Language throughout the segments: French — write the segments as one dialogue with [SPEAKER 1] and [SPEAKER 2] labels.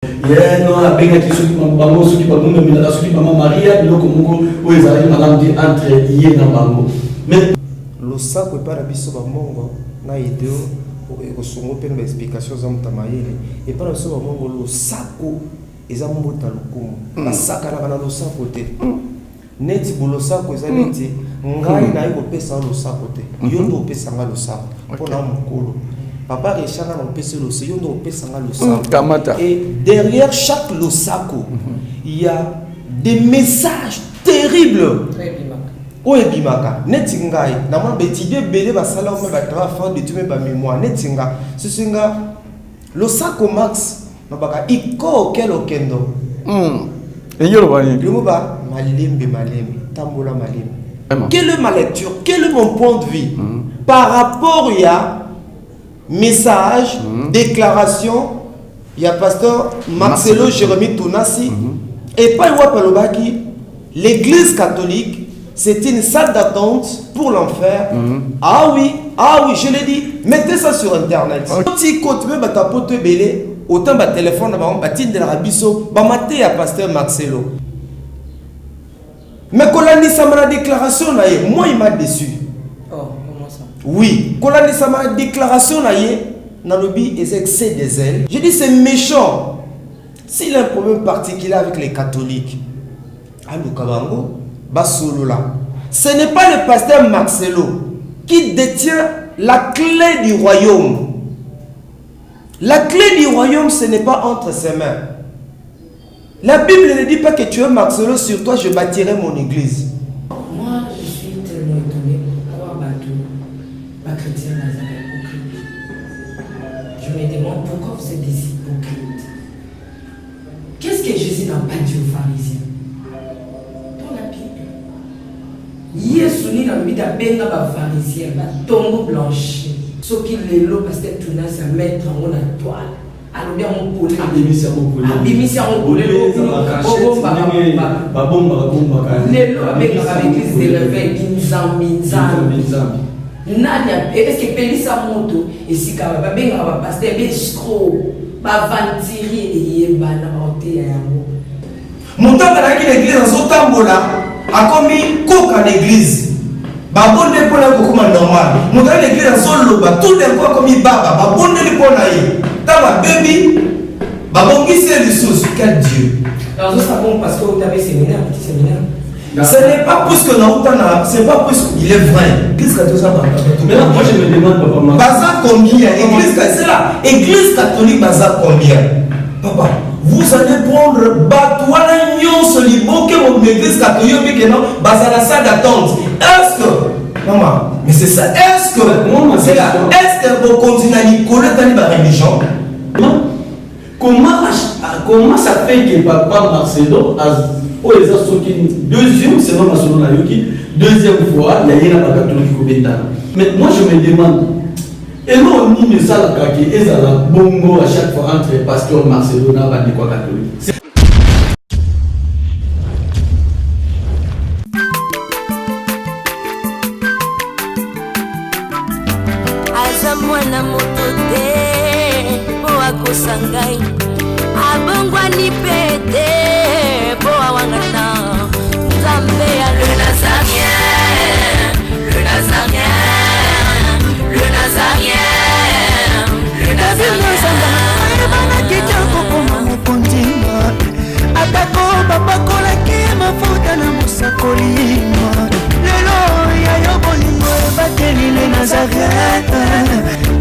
[SPEAKER 1] non, avec qui sont maman, ceux qui parlent de Milana, ceux qui maman Maria, le Congo, où ils arrivent à l'entrée entre hier dans Bango. Mais
[SPEAKER 2] le sac est pas la biso bamongo, na idéo, au songo peine d'explication zamtamaïle, et pas la biso bamongo, le sac est un mot à l'okum, la sac à la le sac côté. Neti bolo sac est un neti, ngai na yo pesa le sac côté, yondo pesa le sac, pour la mokolo. Papa Richard a empêché le sac, yondo pesa le sac. Et derrière chaque le sac, il y a des messages terribles. Oye bimaka netingai na mwa betidie belé basala o ba trafa de tume ba mémoire netinga susinga lo sako max mabaka iko kelo kendo
[SPEAKER 1] enyoro bani
[SPEAKER 2] le mot ba malembe tambola malembe. Quelle est ma lecture, quel est mon point de vue par rapport à message déclaration il y a pasteur Marcelo Jérémy Tounassi et pas Wapalobaki l'église catholique. C'est une salle d'attente pour l'enfer. Ah oui, je l'ai dit. Mettez ça sur internet. Si côté me batapote belé, autant ba téléphone ba batine de la rabiso, ba maté à pasteur Marcelo. Mais kolani samara déclaration na ye, moi il m'a déçu.
[SPEAKER 3] Oh, comment ça?
[SPEAKER 2] Oui, kolani samara déclaration na ye, na lobby et excès des ailes. Je dis c'est méchant. S'il a un problème particulier avec les catholiques, allo kabango ce n'est pas le pasteur Marcelo qui détient la clé du royaume. La clé du royaume, ce n'est pas entre ses mains. La Bible ne dit pas que tu es Marcelo, sur toi je bâtirai mon église.
[SPEAKER 3] Moi, je suis tellement étonné pourquoi ma chrétien n'a jamais hypocrite. Je me demande pourquoi vous êtes des hypocrites. Qu'est-ce que Jésus n'a pas dit aux pharisiens? Yesu ni na bida benga ba pharisien ba tombo blanchi soki lelo pasteur Tounassi a mettre en la toile alors bien mon polé abimisi mon polé ba bomba lelo avec l'église de réveil binzambi nani est-ce que pelisa moto et si ka ba benga ba pasteur escroc ba vantiri et yemba na hote ya yango
[SPEAKER 2] montaka na l'église azotambola a commis coq à l'église. Babonne pour la coco normal. Nous avons l'église en solo, tout le monde commis baba. Babonne pour la yé. Tava baby. Babon qui c'est le sous. Quel Dieu.
[SPEAKER 3] Alors ça bon parce que vous avez séminaire, petit séminaire.
[SPEAKER 2] Ce n'est pas plus que Naoutana, c'est pas plus qu'il est vrai. Qu'est-ce que tu as dit?
[SPEAKER 1] Mais moi je me demande papa.
[SPEAKER 2] Baza combien? Église c'est là. Église catholique baza combien? Papa. Vous allez prendre Batouana Nyon Solibo que mon église catholique que non, basala salle d'attente. Est-ce que, maman, mais c'est ça, est-ce que, c'est là, est-ce que vous continuez à Nicolas dans la religion?
[SPEAKER 1] Comment ça fait que papa Marcelo a deuxième, c'est non Marcelo Nayoki, deuxième fois, il y a eu la catholique au Bénin. Mais moi je me demande. Et non, ni mais ça la craqué, et ça la bongo à chaque fois entre pasteur Marcelo na bandi quoi catholique.
[SPEAKER 4] Azamwana motote, boa kosangai, abongwa ni pete, boa wangata, Zambé à le Nazarien, le Nazarien.
[SPEAKER 5] Atako babakola ke mafuta na musakolima lelo ya yobolingo bateli le Nazareth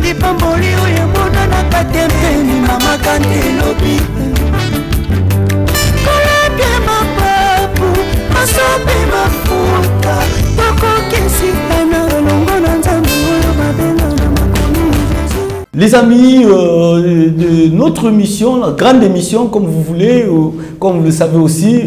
[SPEAKER 5] lipamboli oyo mona na katempeni mama kandelobi kolapye mapapu masope mafuta tokokesikana longo na nzambe oyo babenga na makomi.
[SPEAKER 1] Les amis, de notre émission, la grande émission, comme vous voulez, comme vous le savez aussi,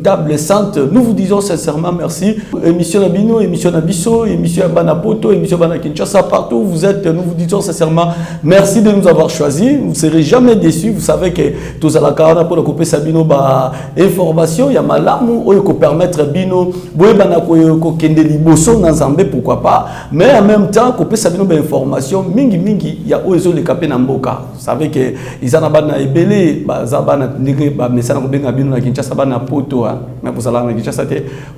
[SPEAKER 1] Table Sainte, nous vous disons sincèrement merci. Émission Nabino, émission Nabiso, émission Banapoto, émission Banakinchasa, partout où vous êtes, nous vous disons sincèrement merci de nous avoir choisis. Vous ne serez jamais déçus. Vous savez que tous à la carana pour couper Sabino, information, il y a malamu, il faut permettre Bino, pourquoi pas, mais en même temps, couper Sabino, information, mingi, il y a ils ont les capés Namboka. Vous savez que ils en ont bana ebele, bazabana nigé, mais ça n'a pas bien habillé na Kinshasa bana poto. Mais vous allez na Kinshasa,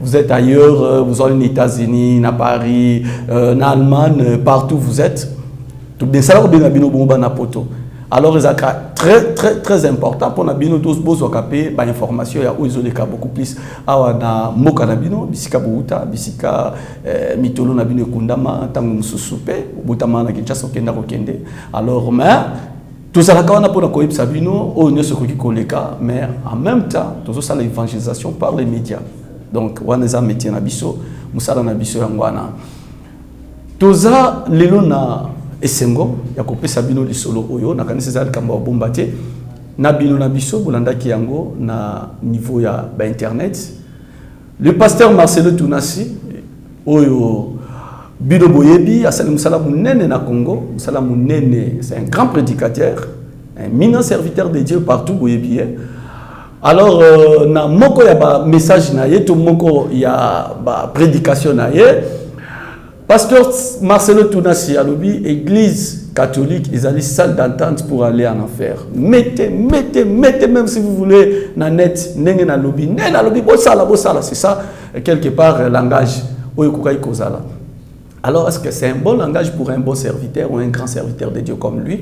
[SPEAKER 1] vous êtes ailleurs, vous allez aux États-Unis, à Paris, en Allemagne, partout où vous êtes. Tout bien ça n'a pas bien habillé bana poto. Alors, c'est très important pour nous tous besoin capter information ya ils ont les cas beaucoup plus na moka na bino bisika buuta bisika mitolo na bino kundama tango mususupe butama na Kinshasa kenda kokende. Alors mais tout ça là quand on a pour na koyib sabino o ne se ko koleka mais en même temps tout ça l'évangélisation par les médias. Donc waneza métier na biso musala na biso yangwana. Tout ça lelo na esengo ya kopesa bino lisolo oyo na kanisa za kamba bomba te na bino na biso bolanda ki yango na niveau ya ba internet. Le pasteur Marcelo Tunasi oyo bino boyebi asali musala munene na Congo, musala munene, c'est un grand prédicateur, un éminent serviteur de Dieu partout boyebi. Alors na moko ya ba message na ye to moko ya ba prédication na ye Pasteur Marcelo Tunasi à l'obi, église catholique, ils allaient salle d'entente pour aller en enfer. Mettez, même si vous voulez, na net, nenge na lobby, bossala, c'est ça, quelque part, langage. Alors, est-ce que c'est un bon langage pour un bon serviteur ou un grand serviteur de Dieu comme lui?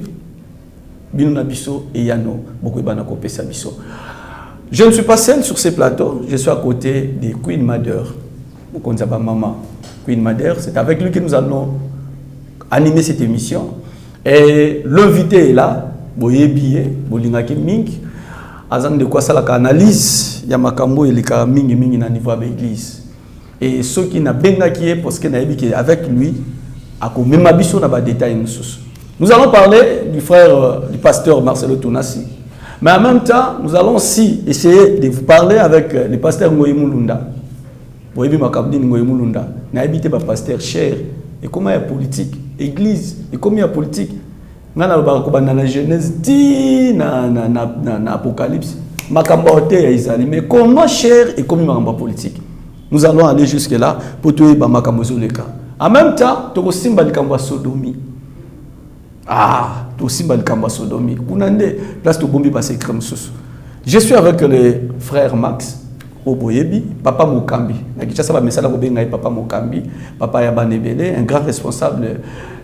[SPEAKER 1] Bino Nabiso et Yano, beaucoup de Kope Sabiso. Je ne suis pas seul sur ces plateaux, je suis à côté de Queen Mother, ou Konzaba Maman. Queen Mother, c'est avec lui que nous allons animer cette émission. Et l'invité est là, Boye Biye, Bolingaki Ming, Azan de quoi ça la analyse, Yamakambo et les Ming na niveau de l'église. Et ceux qui n'ont pas qui est parce que avec lui, à même abisso n'a pas de détails. Nous allons parler du frère, du pasteur Marcelo Tunasi. Mais en même temps, nous allons aussi essayer de vous parler avec le pasteur Ngoye Mulunda. Vous voyez, na habité par pasteur cher et comment il y a politique église et comment il y a politique na la Genèse dit na apocalypse makambote ya Israël mais comment cher et comment il y a politique. Nous allons aller jusque là pour tuer ba makambozo le cas. En même temps to simba likambo sodomie to simba likambo sodomie kunande place to bombi ba secret mususu. Je suis avec le frère Max Oboyebi, Papa Mokambi. Papa Mokambi, Papa Yabanebele, un grand responsable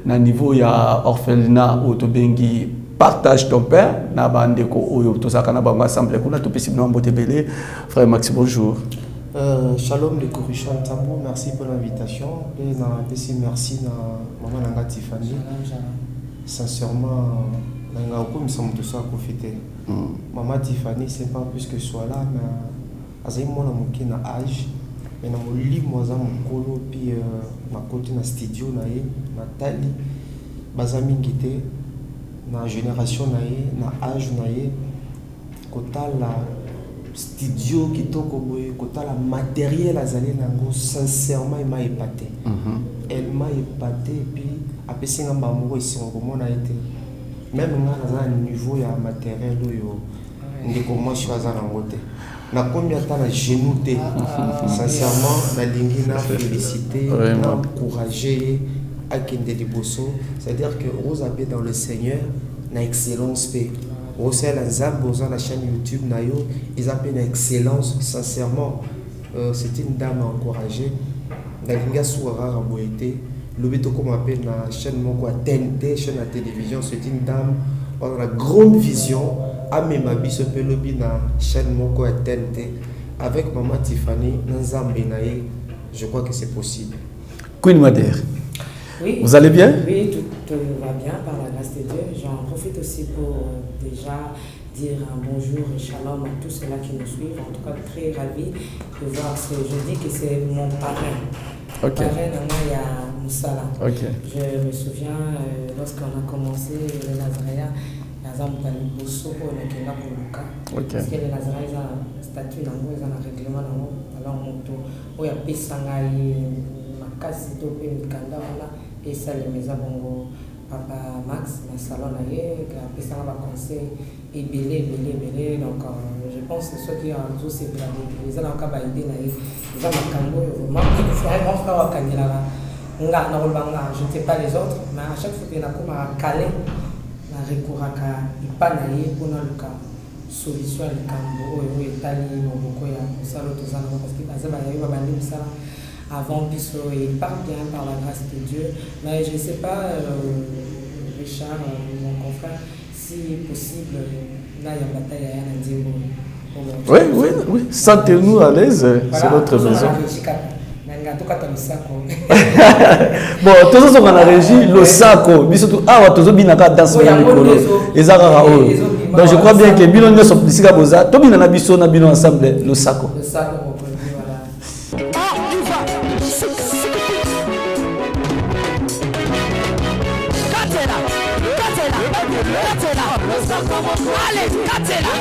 [SPEAKER 1] na niveau ya orphelinat Otobengi, partage ton père, na bandeko oyo tosaka na bango ensemble kuna to possible mbotebele. Frère Max, bonjour.
[SPEAKER 2] Shalom les Coruscants Tambo, merci pour l'invitation et merci na maman Nanga Tiffany. Sincèrement, Nanga Okum sommes tous à profiter. Maman Tiffany, c'est pas plus que soit là mais azai mona moke na âge mais na molimo aza mokolo puis na côté na studio na ye na tali baza mingi te na génération na ye na âge na ye kotala studio kitoko boye kotala matériel azali nango sincèrement il m'a épaté. Elle m'a épaté puis apesi nga mbamoko esingo komona ye te même nga naza na niveau ya matériel oyo ndeko mwasi aza nango te. Na combien de temps na genou te sincèrement na lingi na féliciter na encourager à kende liboso, c'est-à-dire que vous avez dans le Seigneur na excellence pe au sein la Zambo dans la chaîne YouTube na yo ils appellent na excellence sincèrement c'est une dame à encourager na linga soura raboité le beto comme appelle na chaîne moko à TNT chaîne à télévision c'est une dame on a la grande vision. Amema biso pelobi na chaîne moko ya TNT avec maman Tiffany Nzambe nae, je crois que c'est possible.
[SPEAKER 1] Queen Mother.
[SPEAKER 6] Oui.
[SPEAKER 1] Vous allez bien?
[SPEAKER 6] Oui, tout va bien par la grâce de Dieu. J'en profite aussi pour déjà dire un bonjour et shalom à tous ceux-là qui nous suivent. En tout cas, très ravi de voir ce que je dis que c'est mon parrain.
[SPEAKER 1] Okay.
[SPEAKER 6] Parrain, il y a Moussala.
[SPEAKER 1] Okay.
[SPEAKER 6] Je me souviens lorsqu'on a commencé le Nazaréa. Parce que les Nazaréens ont un statut, ils ont un règlement, alors il y a des sangai, ma casse, et ça les maisons bongo papa Max, ma salon là, il y a un conseil et belé, donc je pense que ceux qui ont tous ces plans, ils ont encore idée, ils ont un cambo, vraiment, c'est un grand frère à Kanyala. Je ne sais pas les autres, mais à chaque fois qu'il y a un calé. recouraka ipana ye mpona luka solution ya likambo oyo etali moboko ya mosala oyo toza nango parce que baza bayabi babandi mosala avant biso et il part bien par la grâce de Dieu. Mais je ne sais pas, Richard, mon confrère, si possible, là il y a bataille à Yann.
[SPEAKER 1] Oui. Sentez-nous à l'aise, c'est notre maison. Bon, tous ceux qui ont la régie, le saco, danse donc je crois bien que Bino ne sont plus Boza, tout bien na ensemble, le saco.
[SPEAKER 6] Le saco,
[SPEAKER 5] Allez, Katela,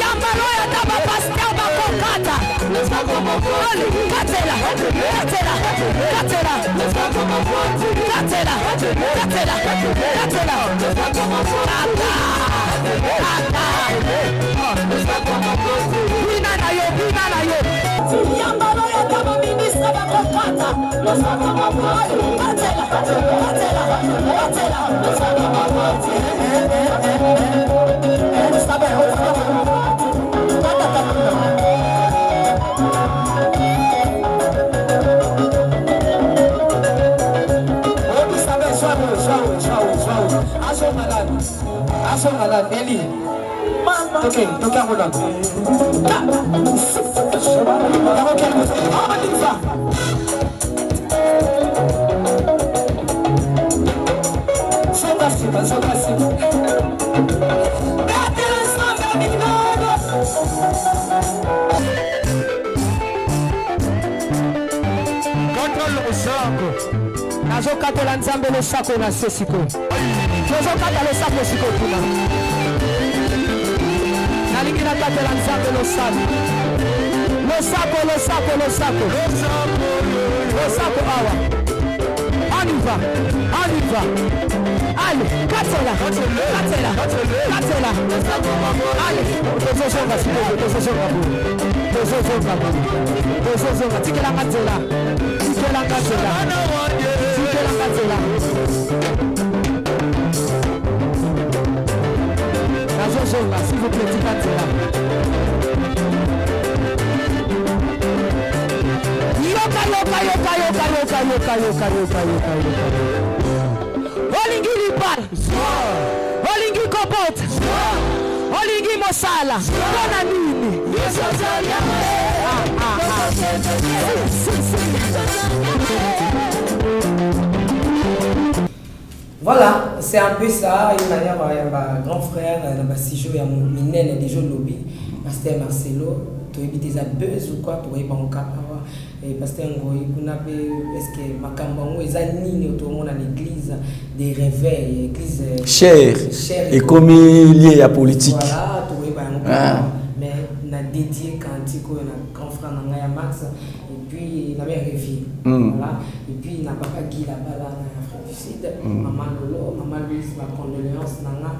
[SPEAKER 5] Yambalo ya taba pasteur bakokata. Allez, Katela, Yambalo ya taba ministre bakokata. Okay, nazokatela nzambe losako na se siko tozokata losako siko kuna nalingi nakatela nzambe losako awa aniva allez katela allez tozozonga tikela katela nazozonga s'il vous plaît tikatela yoka olingi libala olingi kopota olingi mosala mpona nini
[SPEAKER 6] Voilà, c'est un peu ça. Il y a un grand frère, un sijo, il y a mon minène des jeux de lobby, Pasteur Marcelo, tu as des buzz ou quoi pour y avoir un cap. Et Pasteur Ngoï, est-ce que Makambango est animé autour de l'église des réveils, l'église
[SPEAKER 1] chère et comme lié à politique.
[SPEAKER 6] Voilà, tu as un cap. Mais on a dédié Kantico, un grand frère Nangaya Max, et puis il a bien réveillé. Voilà, et puis il n'a pas Guy là-bas là. Maman Lolo, Maman Louise, ma condoléance, Nana,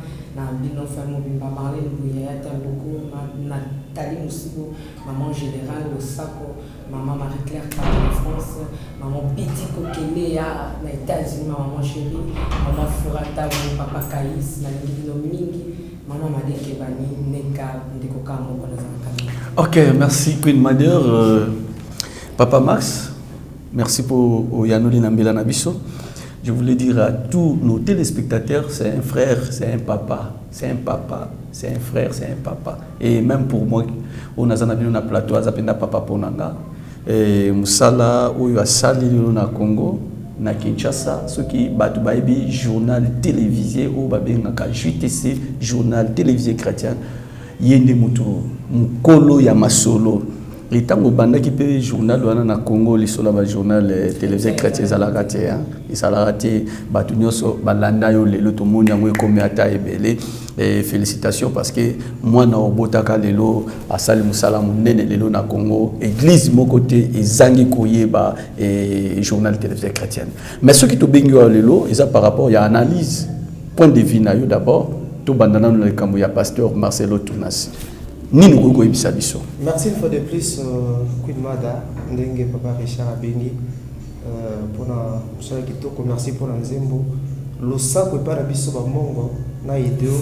[SPEAKER 6] Bino Famo Bimba Marlène, Bouyaya Tamboko, Nathalie Moussibo, Maman Générale, Osako, Maman Marie-Claire, en France, Maman Biti Kokelea, aux États-Unis, Maman Chérie, Maman Furata, Papa Kaïs, Nalino Mingi, Maman Madeke Bani, Neka, Ndekoka, Moko.
[SPEAKER 1] Ok, merci Queen Mother. Papa Max, merci pour Yanoli Nambila Nabiso. Je voulais dire à tous nos téléspectateurs, c'est un frère, c'est un papa, c'est un papa, c'est un frère, c'est un papa. Et même pour moi, on a un plateau, on a un papa pour Nanga. Et Moussala, où il y a Sali na Congo, na Kinshasa, ce qui bat journal télévisé, ou babengaka JTC, journal télévisé chrétien, Yende Mutu, Mukolo Yamasolo. Et tant que qui peut journal na Congo les sola journal télévisé chrétien zalagate et salagate batunyoso balanda yo le to monde yango comme ata ebele et félicitations parce que moi na obotaka lelo asali musala munene lelo na Congo église mon côté ezangi koyeba et journal télévisé chrétien mais ce qui to bengi lelo ça par rapport il y a analyse point de vue na yo d'abord to bandana le kambo ya pasteur Marcelo Tunasi. nini koko ebisa biso.
[SPEAKER 2] Merci une fois de plus Queen Mada ndenge papa Richard Abengi pour na msala kitoko, merci pour nzembo lo sako pa na biso ba mongo na ideo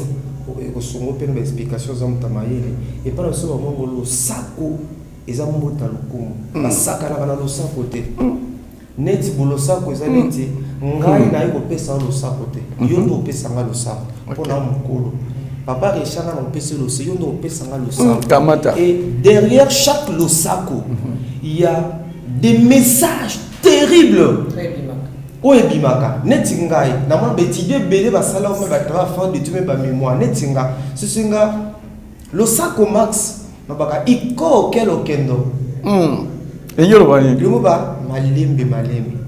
[SPEAKER 2] ko songo pe na explication za mtamayele et pa na biso ba mongo lo sako eza mbota lokumu ba saka na bana lo sako te neti bolo sako eza neti ngai na ko pesa lo sako te yo ndo pesa nga lo sako pour na mukolo. Papa Richard a empêché le Seigneur de le et derrière chaque losako, il y a des messages terribles. Oh ebimaka, netingai, na mwa betide bele ba sala o me ba travail de tume ba mémoire netinga. Ce singa losako max na baka iko kelo kendo.
[SPEAKER 1] Enyoro bani.
[SPEAKER 2] Le ba malembe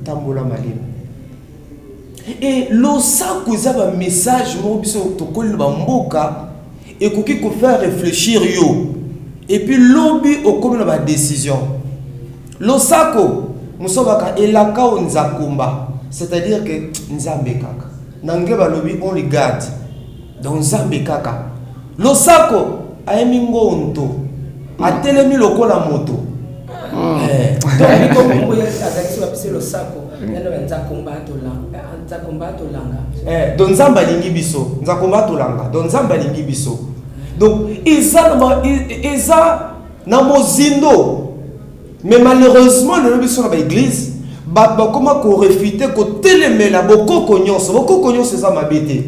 [SPEAKER 2] tambola malembe. Et losako za ba message mo biso to koli ba mboka et koki ko faire réfléchir yo et puis lobi au comme na ba décision losako musobaka elaka on nzakumba, c'est-à-dire que nzambe kaka nange ba lobi on le garde donc nzambe kaka losako ayemi ngonto atelemi lokola moto
[SPEAKER 6] donc comme vous avez le sako
[SPEAKER 2] donc nzamba lingi biso nzakomba tolanga donc nzamba lingi biso donc eza na mozindo mais malheureusement le biso na ba église ba comment ko réfuter ko telemela bokoko nyonso eza mabete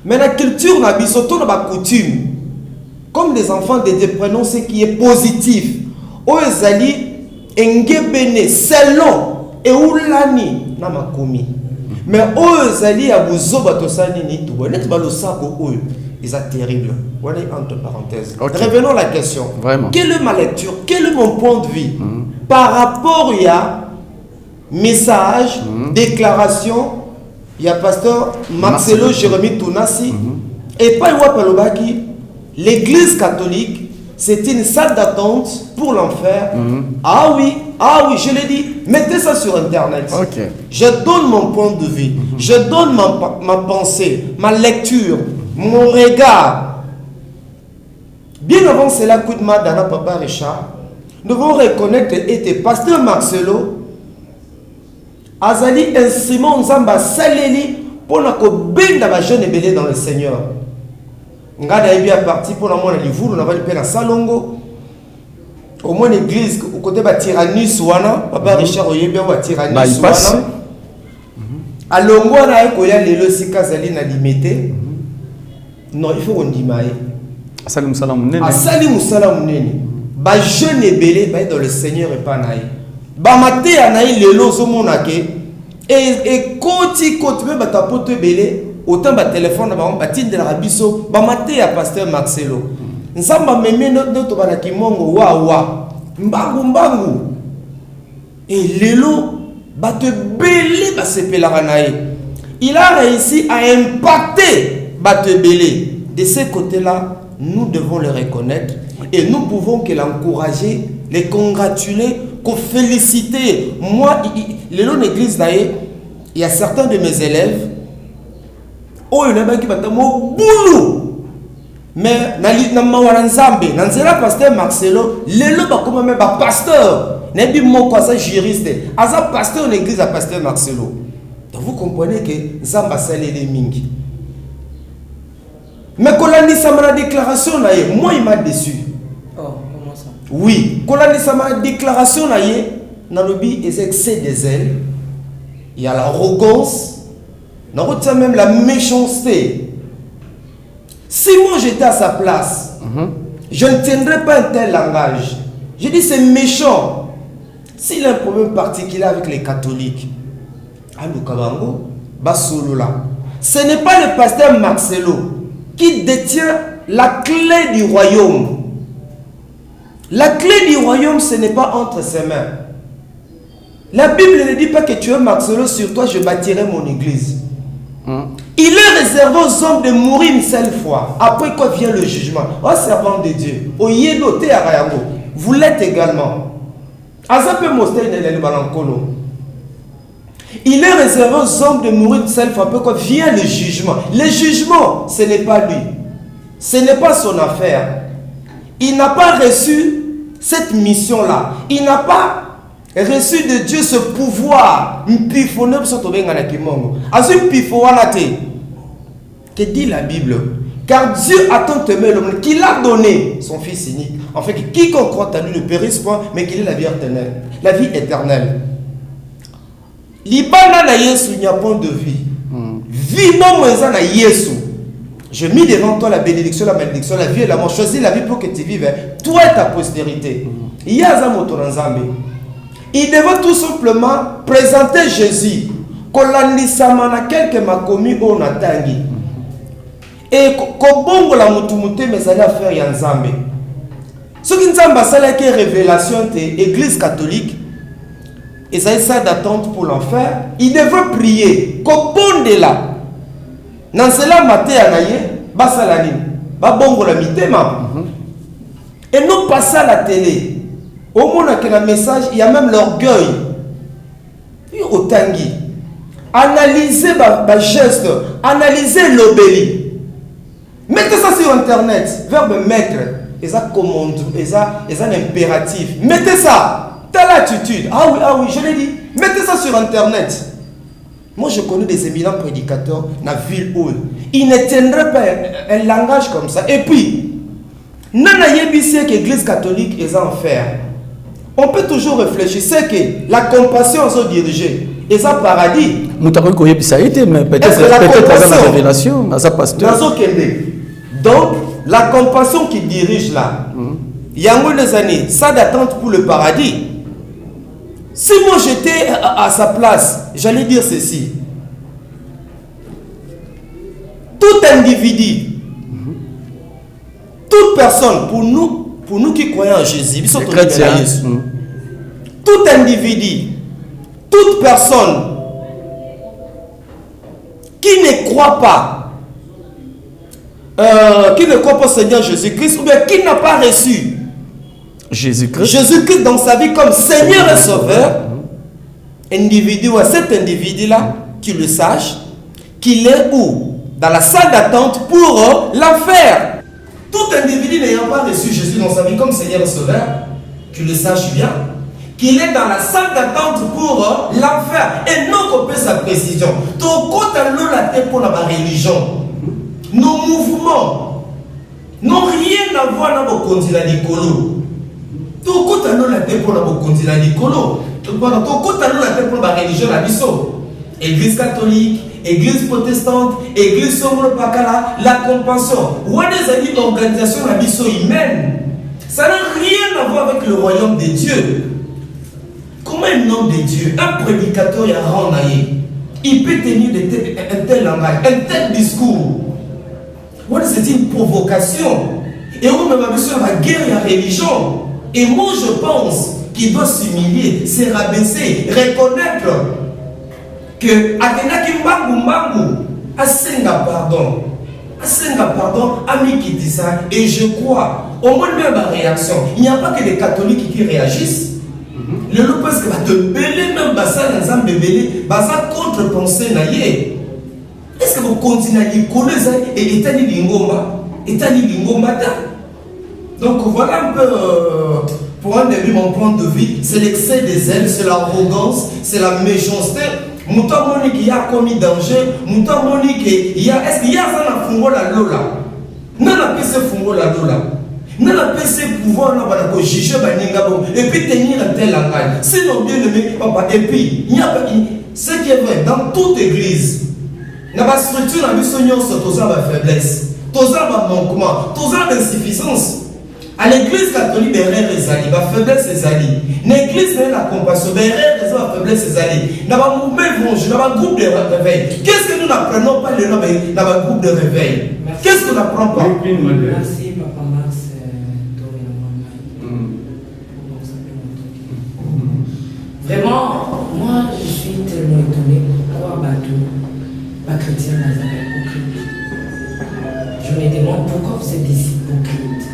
[SPEAKER 2] mais la culture na biso to na ba coutume comme les enfants de Dieu, prenons ce qui est positif o ezali engebene selon et oulani na makomi mais eux zali ya buzoba tosani ni tout net ba lo sako eux ils sont terribles. Voilà entre parenthèses. Okay. Revenons à la question.
[SPEAKER 1] Vraiment.
[SPEAKER 2] Quelle est ma lecture? Quel est mon point de vue par rapport à message, déclaration, il y a pasteur Marcelo Jérémy Tounassi et pas Wapalobaki, l'église catholique. C'est une salle d'attente pour l'enfer. Ah oui, je l'ai dit. Mettez ça sur Internet.
[SPEAKER 1] Okay.
[SPEAKER 2] Je donne mon point de vue. Je donne ma pensée, ma lecture, mon regard. Bien avant cela, coup de main d'Anna Papa Richard, nous devons reconnaître que pasteur Marcelo Azali instrument Nzamba Saleli pour la benda ba jeune belé dans le Seigneur. Ngada est bien parti pour la moine livre, on a pas la salongo. Au moins l'église au côté de tyrannie souana, papa Richard Oyebia ou tyrannie souana. À longo na ekoya lelo sikazali na limité. Non, il faut qu'on dimaye.
[SPEAKER 1] Asali musala munene.
[SPEAKER 2] Asali musala munene. Ba jeune belé ba dans le Seigneur et pas naï. Ba maté anaï lelo zo monake et koti même ba tapote belé. Autant ba téléphone ba tinde la biso ba maté à pasteur Marcelo nzamba meme notre bana kimongo wa mbangu et lelo ba te belé ba sepela nae il a réussi à impacter ba te belé de ce côté-là. Nous devons le reconnaître et nous pouvons que l'encourager, les congratuler, qu'on féliciter. Moi lelo l'église nae il y a certains de mes élèves oh il y a qui battent mon boulot mais na mawana nzambe na nzela pasteur Marcelo lelo ba comme même ba pasteur nebi moko sa juriste asa pasteur l'église à pasteur Marcelo. Donc vous comprenez que nzamba salele mingi mais kolani sama déclaration na ye moi il m'a déçu.
[SPEAKER 6] Oh comment ça?
[SPEAKER 2] Oui kolani sama déclaration na ye na lobi les excès des ailes, il y a l'arrogance. On retient même la méchanceté. Si moi j'étais à sa place, je ne tiendrais pas un tel langage. Je dis c'est méchant. S'il a un problème particulier avec les catholiques, ce n'est pas le pasteur Marcelo qui détient la clé du royaume. La clé du royaume, ce n'est pas entre ses mains. La Bible ne dit pas que tu es Marcelo, sur toi je bâtirai mon église. Il est réservé aux hommes de mourir une seule fois. Après quoi vient le jugement. Oh servant de Dieu, vous l'êtes également. Il est réservé aux hommes de mourir une seule fois. Après quoi vient le jugement. Le jugement, ce n'est pas lui. Ce n'est pas son affaire. il n'a pas reçu cette mission-là. Il n'a pas reçu de Dieu ce pouvoir. Que dit la Bible? Car Dieu a tant aimé le monde qu'il a donné son Fils unique. En fait, que quiconque croit à lui ne périsse point, mais qu'il ait la vie éternelle. La vie éternelle. Libana na Yesu, il n'y a point de vie. Vie mon na Yesu. Je mis devant toi la bénédiction, la malédiction, la vie et la mort. Choisis la vie pour que tu vives. Toi et ta postérité. Il y a Zamotoranzambe. Il devait tout simplement présenter Jésus. Kolandisama quelques makomi au natangi. Et kobongo la mutumute mais allait faire yanzambe. Ce qui nous a fait que révélation de l'église catholique, et ça ça d'attente pour l'enfer, il devait prier. Kobonde là. Dans cela maté anaye, basalani, babongo la mitema. Et non passer à la télé. Au moins que le message, il y a même l'orgueil. Au tangi. Analysez les gestes, analysez l'obéli. Mettez ça sur internet. Verbe mettre. Et ça commande. Et ça un impératif. Mettez ça. Telle attitude. Ah oui, je l'ai dit. Mettez ça sur internet. Moi, je connais des éminents prédicateurs dans la ville où ils ne tiendraient pas un langage comme ça. Et puis, nana yebisi que l'église catholique est en fer. On peut toujours réfléchir. C'est que la compassion sont dirigée. Et ça paradis.
[SPEAKER 1] Ça a été, mais peut-être dans la révélation, dans sa pasteur.
[SPEAKER 2] Donc, la compassion qui dirige là, il y a des années, ça d'attente pour le paradis. Si moi j'étais à sa place, j'allais dire ceci. Tout individu, toute personne, pour nous qui croyons en Jésus, tout individu, toute personne qui ne croit pas, au Seigneur Jésus-Christ, ou bien qui n'a pas reçu Jésus-Christ dans sa vie comme Seigneur et Sauveur, cet individu-là, qu'il le sache, qu'il est où? Dans la salle d'attente pour l'enfer. Tout individu n'ayant pas reçu Jésus dans sa vie comme Seigneur et Sauveur, qu'il le sache bien, qu'il est dans la salle d'attente pour l'enfer. Et non qu'on peut sa précision. Ton côté la tête pour la religion. Nos mouvements n'ont rien à voir avec le continent d'Ikolo. Ton côté la tête pour le continent d'Ikolo. Ton côté la tête pour la religion à Bisso. Église catholique, église protestante, église sombre pakala, la compassion. Ou des organisations à Bisso humaine. Ça n'a rien à voir avec le royaume de Dieu. Comment un homme de Dieu, un prédicateur, il peut tenir un tel langage, un tel discours? C'est une provocation. Et on m'a mis sur la guerre et la religion. Et moi je pense qu'il doit s'humilier, se rabaisser, reconnaître que Atenaki Mbangu Asenga pardon, ami qui dit ça. Et je crois, au moins même ma réaction, il n'y a pas que les catholiques qui réagissent. Le loup parce que va te belé même basa dans un bébé, basa contre-pensée naïe. Est-ce que vous continuez à dire que ça et étali lingoma donc voilà un peu pour un début mon point de vue, c'est l'excès des ailes, c'est l'arrogance, c'est la méchanceté. Mouton monique il y a commis danger, mouton monique il y a est-ce qu'il y a ça na fungo la lola? Non la pese fungo la lola. Non la pese pouvoir na bana ko juger baninga bon et puis tenir un tel langage. Sinon bien aimé papa et puis il y a ce qui est vrai dans toute église. Dans la structure, nous sommes tous en faiblesse, tous en manquement, tous en insuffisance. À l'église catholique, il y a la faiblesse des alliés. L'église, il y a la compassion, il y a la faiblesse des alliés. Dans le mouvement évangile, dans le groupe de réveil. Qu'est-ce que nous n'apprenons pas le nom dans le groupe de réveil? Qu'est-ce qu'on n'apprend pas?
[SPEAKER 6] Merci, Papa Max. Vraiment, moi, je suis tellement étonné pourquoi ma chrétienne n'a pas hypocrite. Je me demande pourquoi vous êtes des hypocrites.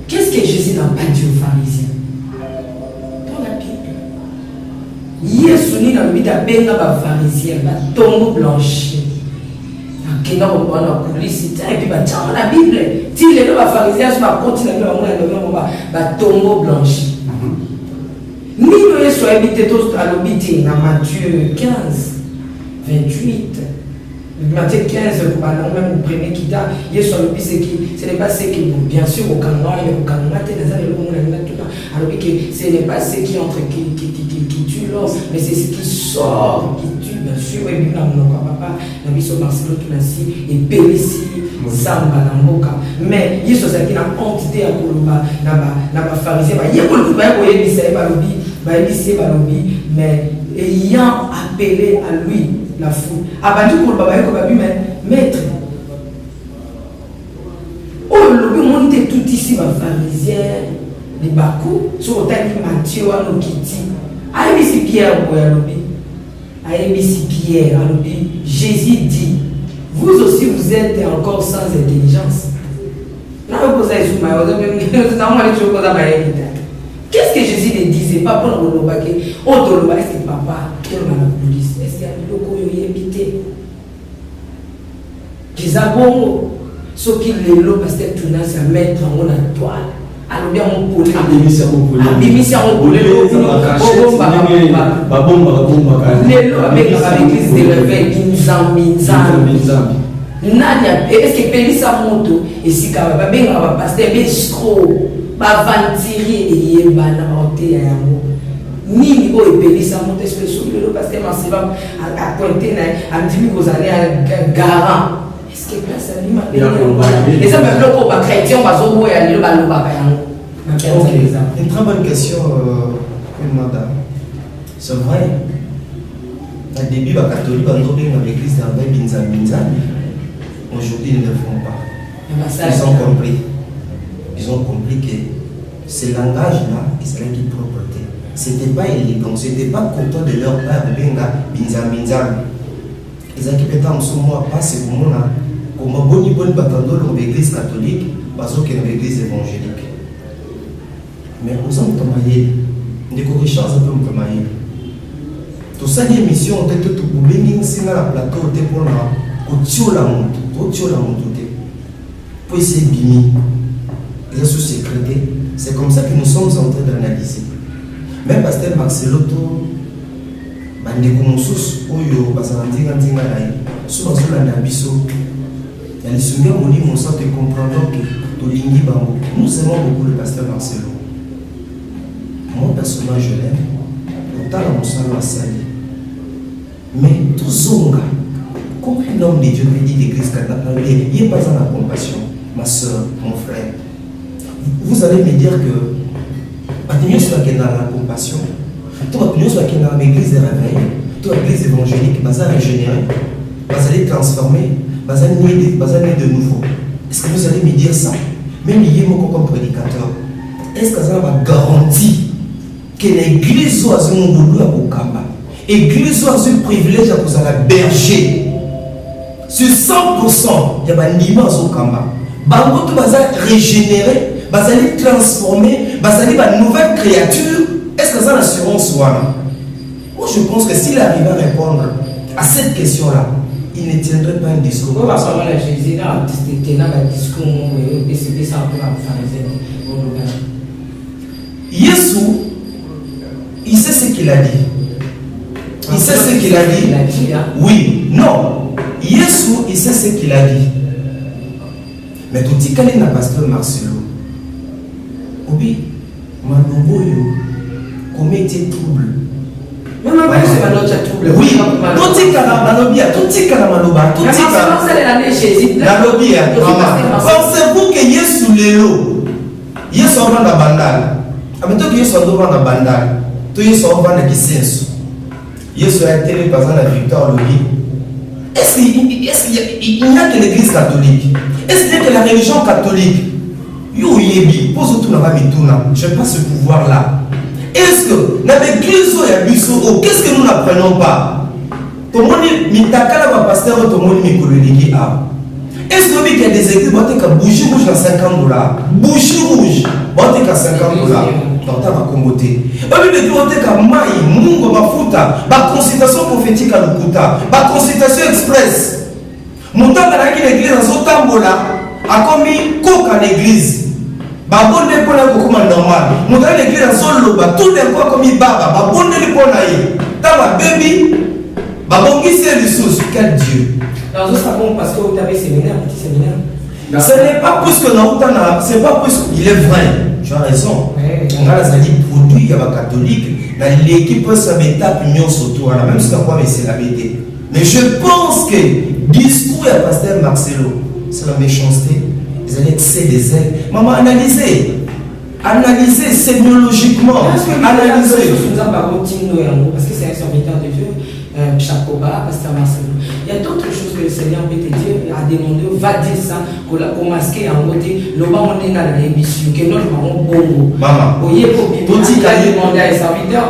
[SPEAKER 6] Qu'est-ce que Jésus n'a pas dit aux pharisiens? Dans la Bible. Yesu ni na mida benga ba pharisiens ba tombo blanchi.
[SPEAKER 3] qui n'a pas de publicité et puis bah tiens la Bible si les deux pharisiens sont continuer à faire tombeau blanchi ni nous soit habité tous à l'obité dans Matthieu 15 28 Matthieu 15 même le premier qui t'a Yesu alobi ce n'est pas ce qui bien sûr au Canada et au Canada alors que ce n'est pas ce qui entre qui tue l'homme mais c'est ce qui sort qui tue bien sûr et bien papa na biso Marcelo Tunasi et Pélissi Samba na mboka mais Yesu azaki na quantité ya koloba na ba pharisien ba yekolo ba koyebisa balobi mais ayant appelé à lui la foule abandi koloba ba mais maître oh le monde était tout ici ba pharisien les bakou sur otali Matthieu alo kiti ayebisi Pierre boya lobi ayebisi Pierre alobi Jésus dit vous aussi vous êtes encore sans intelligence. Qu'est-ce que Jésus ne disait pas pour le Lobake? Oh, Toloba, est-ce que papa, quel est la police? Est-ce qu'il y a un loco qui est habité? Qu'ils abonnent, ce qui les lots, parce que tu n'as qu'à mettre en la toile. Alors bien, on peut les lots avec l'église de réveil, est-ce que Pélissa Moto et si Kaba Benga va passer Bestro, va ventiller et Yébana Monté à Yamo. Ni Nigo et Pélissa Moto, est-ce que le pasteur Marceva a pointé à Dimi Gozane à Garant? Est-ce que place à l'ima? Et ça me bloque au bas chrétien, on va se voir à l'île Baloba.
[SPEAKER 2] Une très bonne question, madame. C'est vrai. Au début, les catholiques ont trouvé dans l'église d'Arbe Binzami. Aujourd'hui, ils ne le font pas. Ils ont compris que ce langage-là, ils allaient qui propreté. Ce n'était pas élégant, ce n'était pas content de leur père de Benga Binzami. Ils ont qui en ce moment pas c'est comme on a comme bonne batando dans l'église catholique parce que dans l'église évangélique. Mais aux hommes tomaillés, des corrections un peu tomaillés. Tout ça, les émissions ont été tout pour venir sur la plateau pour la montre. Pour essayer de bimi, les sous-secrétaires, c'est comme ça que nous sommes en train d'analyser. Même pasteur Marcelo, bandeko mosusu oyo bazandinga ndinga naye souvent cela na biso ya lisumia moni mon sang te comprendre que tolingi bango. Nous aimons beaucoup le pasteur Marcelo. Moi personnellement je l'aime. Autant la monsalo asali. Mais tout zonga comme un homme de Dieu me dit l'église catholique, il n'y a pas en la compassion, ma soeur, mon frère. Vous allez me dire que tu es dans la compassion, tu es dans l'église de réveil, tu es dans l'église évangélique, tu es régénéré, tu es transformé, tu es de nouveau. Est-ce que vous allez me dire ça? Même il y a comme prédicateur. Est-ce que ça va garantir que l'église soit un boulot à Bokamba? L'église soit un privilège à vous aller berger? Sur 100%, il y a un immense au Kamba. Bango tout va régénérer, va transformer, va une nouvelle créature. Est-ce que ça l'assurance soit? Moi je pense que s'il arrive à répondre à cette question-là, il ne tiendrait pas un discours.
[SPEAKER 3] Comment ça va la Jésus là? C'était un discours c'est ça pour la
[SPEAKER 2] Yesu, il sait ce qu'il a dit. Il sait ce qu'il a dit. Oui, non. Yesu, il sait ce qu'il a dit. Mais tout dit qu'il n'a pas pasteur Marcelo. Oui, Manoboyo, combien était trouble.
[SPEAKER 3] Même pas c'est Manoboyo trouble.
[SPEAKER 2] Oui, tout dit qu'il a Manobia, tout dit qu'il a Manoba, tout dit qu'il a Manobia. Pensez-vous que Yesu Lélo, Yesu en vend la bandale. Ameto que Yesu en vend la bandale. Tout Yesu en vend la kisensu. Yesu a été par exemple la victoire au lobby. Est-ce qu'il n'y a que l'église catholique? Est-ce qu'il n'y a que la religion catholique? Yo yebi, pose tout là-bas, je n'ai pas ce pouvoir-là. Est-ce que dans l'église où il y a biso, qu'est-ce que nous n'apprenons pas? Tout le monde mitakala va pasteur, tout le monde mikololigi a. Est-ce qu'il y a des églises qui ont bougie rouge à $50? Bougie rouge, qui a $50. Donc, tu vas comboter. Et puis, tu as maï, mungo, mafuta, consultation prophétique à l'Ukuta, consultation express. Moutanga na l'église en tambola a commis coq à l'église. Babonde pour la kokoma normal. Moutanga l'église en solo ba tout d'un coup commis baba. Babonde le pour naïe. Tama baby. Babongi c'est le sous. Quel Dieu.
[SPEAKER 6] Dans ce sabon parce que vous avez séminaire, petit séminaire.
[SPEAKER 2] Ce n'est pas plus que Naoutana, c'est pas plus. Il est vrai. Tu as raison. On a les produits qui sont catholiques. Dans l'équipe peut se mettre union surtout. Même si on va essayer la BD. Mais je pense que discours à pasteur Marcelo, c'est la méchanceté. Ils allaient excès des ailes. Maman, analysez. Analysez sémiologiquement. Analysez.
[SPEAKER 6] Parce que c'est un serviteur de Dieu. Chacoba, pasteur Marcelo. Il y a d'autres choses que le Seigneur peut te dire, a demandé, va dire ça, pour masquer en côté, le bas on est dans l'émission, que notre maman bongo.
[SPEAKER 2] Maman,
[SPEAKER 6] voyez, pour il a demandé à sa serviteur,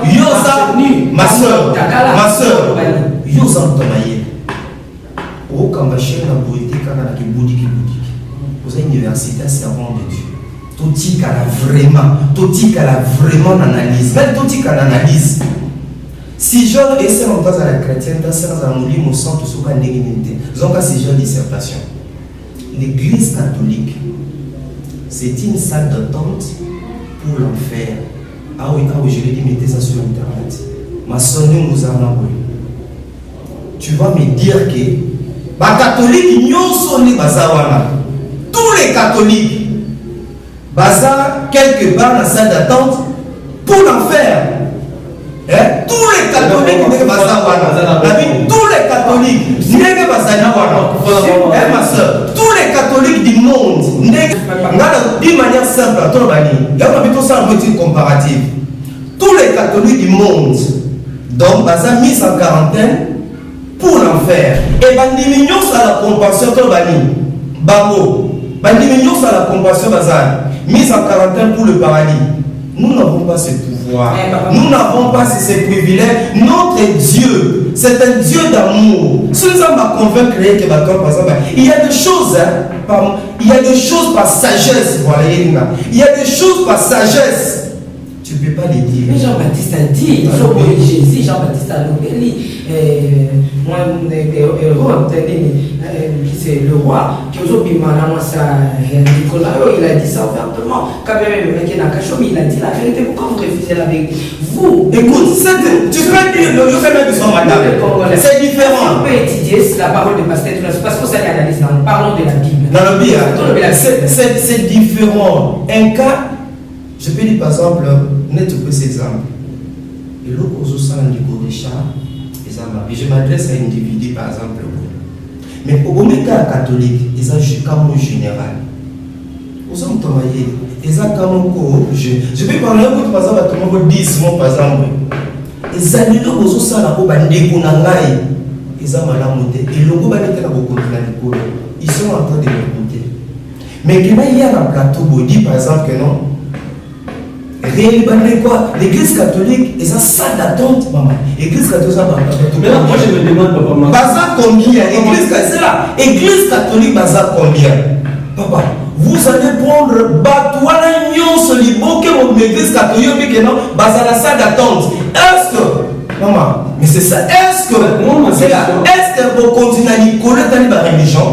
[SPEAKER 2] ma soeur, Yosa Tomaye, au Kambaché, la politique, à qui bouddhique. Vous avez une université, servant de Dieu. Tout a vraiment analyse, même tout a analyse. Si je essaie en base à la chrétienne, dans un livre au centre sur la négativité, donc c'est une dissertation. L'église catholique, c'est une salle d'attente pour l'enfer. Ah oui, je l'ai dit, mettez ça sur internet. Ma soeur nous a envoyé. Tu vas me dire que les catholiques n'ont sonné Bazawana. Tous les catholiques, Baza quelque part dans la salle d'attente pour l'enfer. Tous les catholiques ne tous les catholiques ma soeur, tous les catholiques du monde d'une manière simple il y a un petit comparatif. Tous les catholiques du monde donc baza mis en quarantaine pour l'enfer et bandimignon à la compassion bandimignon à la compassion baza mis en quarantaine pour le paradis. Nous n'avons pas ce pouvoir. Nous n'avons pas ces privilèges. Notre Dieu, c'est un Dieu d'amour. Si nous avons convaincu que par exemple, il y a des choses, il y a des choses par sagesse. Voilà, il y a des choses par sagesse. Tu ne peux pas les dire.
[SPEAKER 6] Mais Jean-Baptiste a dit, Jésus, Jean-Baptiste a nommé, moi, c'est le roi, qui aujourd'hui, Nicolas, il a dit ça ouvertement. Quand même, le mec est dans le cachot, il a dit la vérité. Pourquoi vous refusez la vérité? Vous,
[SPEAKER 2] écoute, tu peux dire, le fait même son madame. C'est différent.
[SPEAKER 6] On peut étudier la parole de pasteur, parce que ça y analyse, parlons de la Bible.
[SPEAKER 2] Dans la Bible, c'est différent. Un cas, je peux dire par exemple, net cet exemple. Et l'autre, on se sent niveau de chat, et je m'adresse à un individu par exemple. Mais pour les cas catholiques, ils ont un cas général. Vous avez travaillé, ils ont un cas je vais parler un peu par exemple à tout le monde 10 mois par exemple. Ils ont dit que vous avez un peu de konangai. Ils ont mal à monter. Et le gouvernement est là ils sont en train de m'écouter. Mais quand il y a un plateau, vous dites par exemple que non. L'église catholique, ils ont ça d'attente, maman. L'église catholique, ça va.
[SPEAKER 1] Mais là, moi je me demande, papa, maman.
[SPEAKER 2] Baza combien? Église catholique, Baza combien? Papa, vous allez prendre Batouana Nyon Solibo, que mon église catholique, mais que non, Baza la salle d'attente. Est-ce que, maman, mais c'est ça, est-ce que vous continuez à Nicolas dans la religion?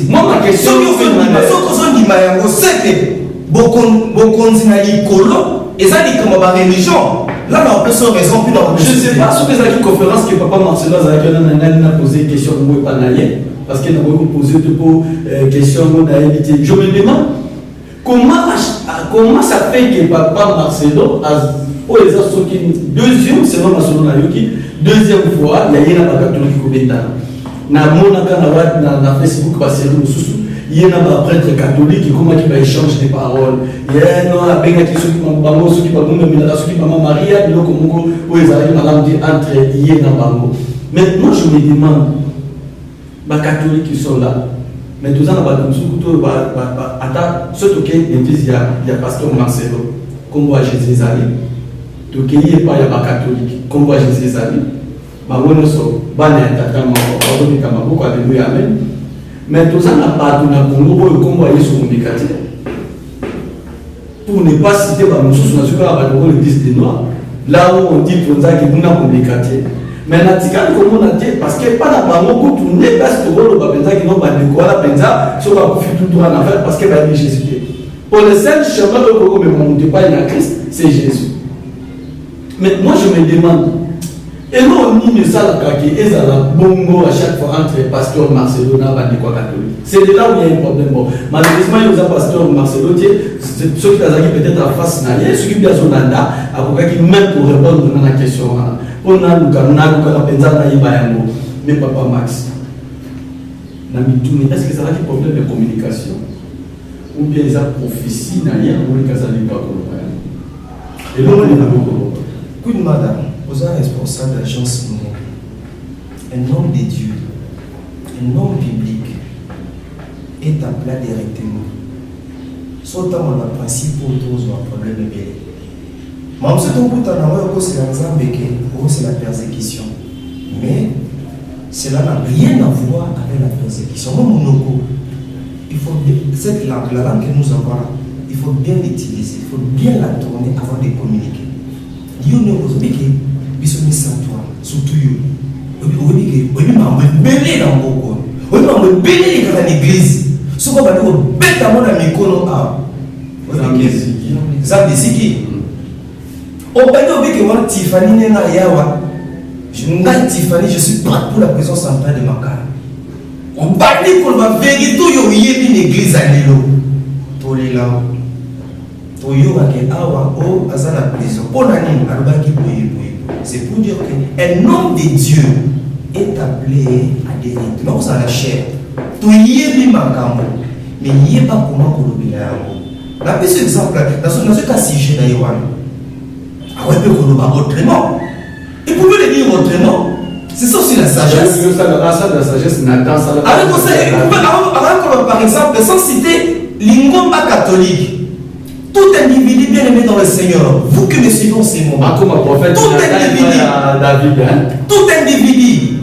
[SPEAKER 1] Moi, ma question,
[SPEAKER 2] c'est religion. Là, on peut se raison plus dans
[SPEAKER 1] je ne sais pas, sur les conférences que papa Marcelo a posé une question pour parce qu'il a posé deux questions. Je me demande comment ça fait que papa Marcelo a deuxième, selon Marcelo Nayoki, deuxième fois, il y a un catholique qui est na Facebook, il y a un prêtre catholique qui va échanger des paroles. Il y a un prêtre qui Maria, maintenant je me demande, les catholiques qui sont là, mais tout ça, il y a pasteur Marcelo, comme voit Jésus Ali, tout il n'y a pas de catholique, comme voit Jésus Ali. Mais tout ça n'a pas de pour ne pas citer l'église des Noirs, là où on dit que nous avons communiqué. Mais comment on a dit, parce que pas d'abord, pour tourner, parce que nous avons dit que nous avons fait parce que nous avons Jésus. Pour le seul chemin de ne pas aller à Christ, c'est Jésus. Mais moi je me demande, et non, on n'y ça la kaki, et ça la bongo à chaque fois entre pasteur Marcelo et catholique. C'est là où il y a un problème. Bon, malheureusement, il y a un pasteur Marcelo, ceux qui ont peut-être en face, ceux qui ont zonanda, qui même pour répondre à la question. On a mais papa Max, est-ce que ça a un problème de communication? Ou bien ils ont prophétie, ou les casaliers pas et là, on est
[SPEAKER 2] là. Madame, vous êtes responsable de l'agence Mounier, un homme de Dieu, un homme public, est appelé directement. Sauf que mon principe pour tous un problème de bien. Mais on sait que c'est la persécution. Mais cela n'a rien à voir avec la persécution. Il faut cette langue, la langue que nous avons là, il faut bien l'utiliser, il faut bien la tourner avant de communiquer. Dieu ne vous dit que bisous savoir, surtout vous dit que vous m'avez belé dans beaucoup, vous m'avez belé dans l'église. Ce qu'on va dire, bête à mon ami Kono a. Zambisiki. On va dire que moi Tiffany n'est pas yawa. Je n'ai Tiffany, je suis prêt pour la présence centrale de ma carte. On va dire qu'on va vérifier tout une église à l'élo. Tous les là. C'est pour dire qu'un homme de Dieu est appelé à des rythmes. Non, ça la chair. Tout y est mis mais il n'y a pas comment qu'on oublie là. La plus exemple, dans ce cas sujet d'ailleurs, ah ouais, mais qu'on oublie autrement. Et pour le dire autrement, c'est ça aussi la sagesse.
[SPEAKER 1] La sagesse n'a pas ça.
[SPEAKER 2] Par exemple, sans citer l'ingomba catholique. Tout individu bien aimé dans le Seigneur, vous que me suivez en ces moments, tout individu,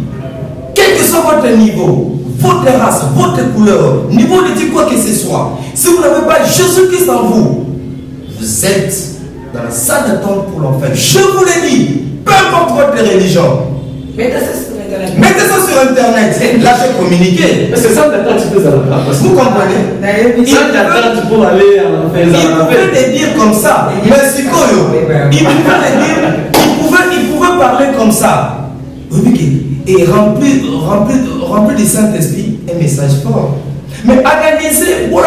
[SPEAKER 2] quel que soit votre niveau, votre race, votre couleur, niveau de quoi que ce soit, si vous n'avez pas Jésus-Christ en vous, vous êtes dans la salle d'attente pour l'enfer. Je vous l'ai dit, peu importe votre religion. Mettez ça sur Internet. Là, je communique.
[SPEAKER 1] Mais c'est ça d'attente, tu peux ça.
[SPEAKER 2] Vous comprenez? Il
[SPEAKER 1] pour aller
[SPEAKER 2] pouvait le dire comme ça. Mais c'est quoi? Il pouvait parler comme ça. Et rempli de Saint-Esprit, un message fort. Mais analysez pour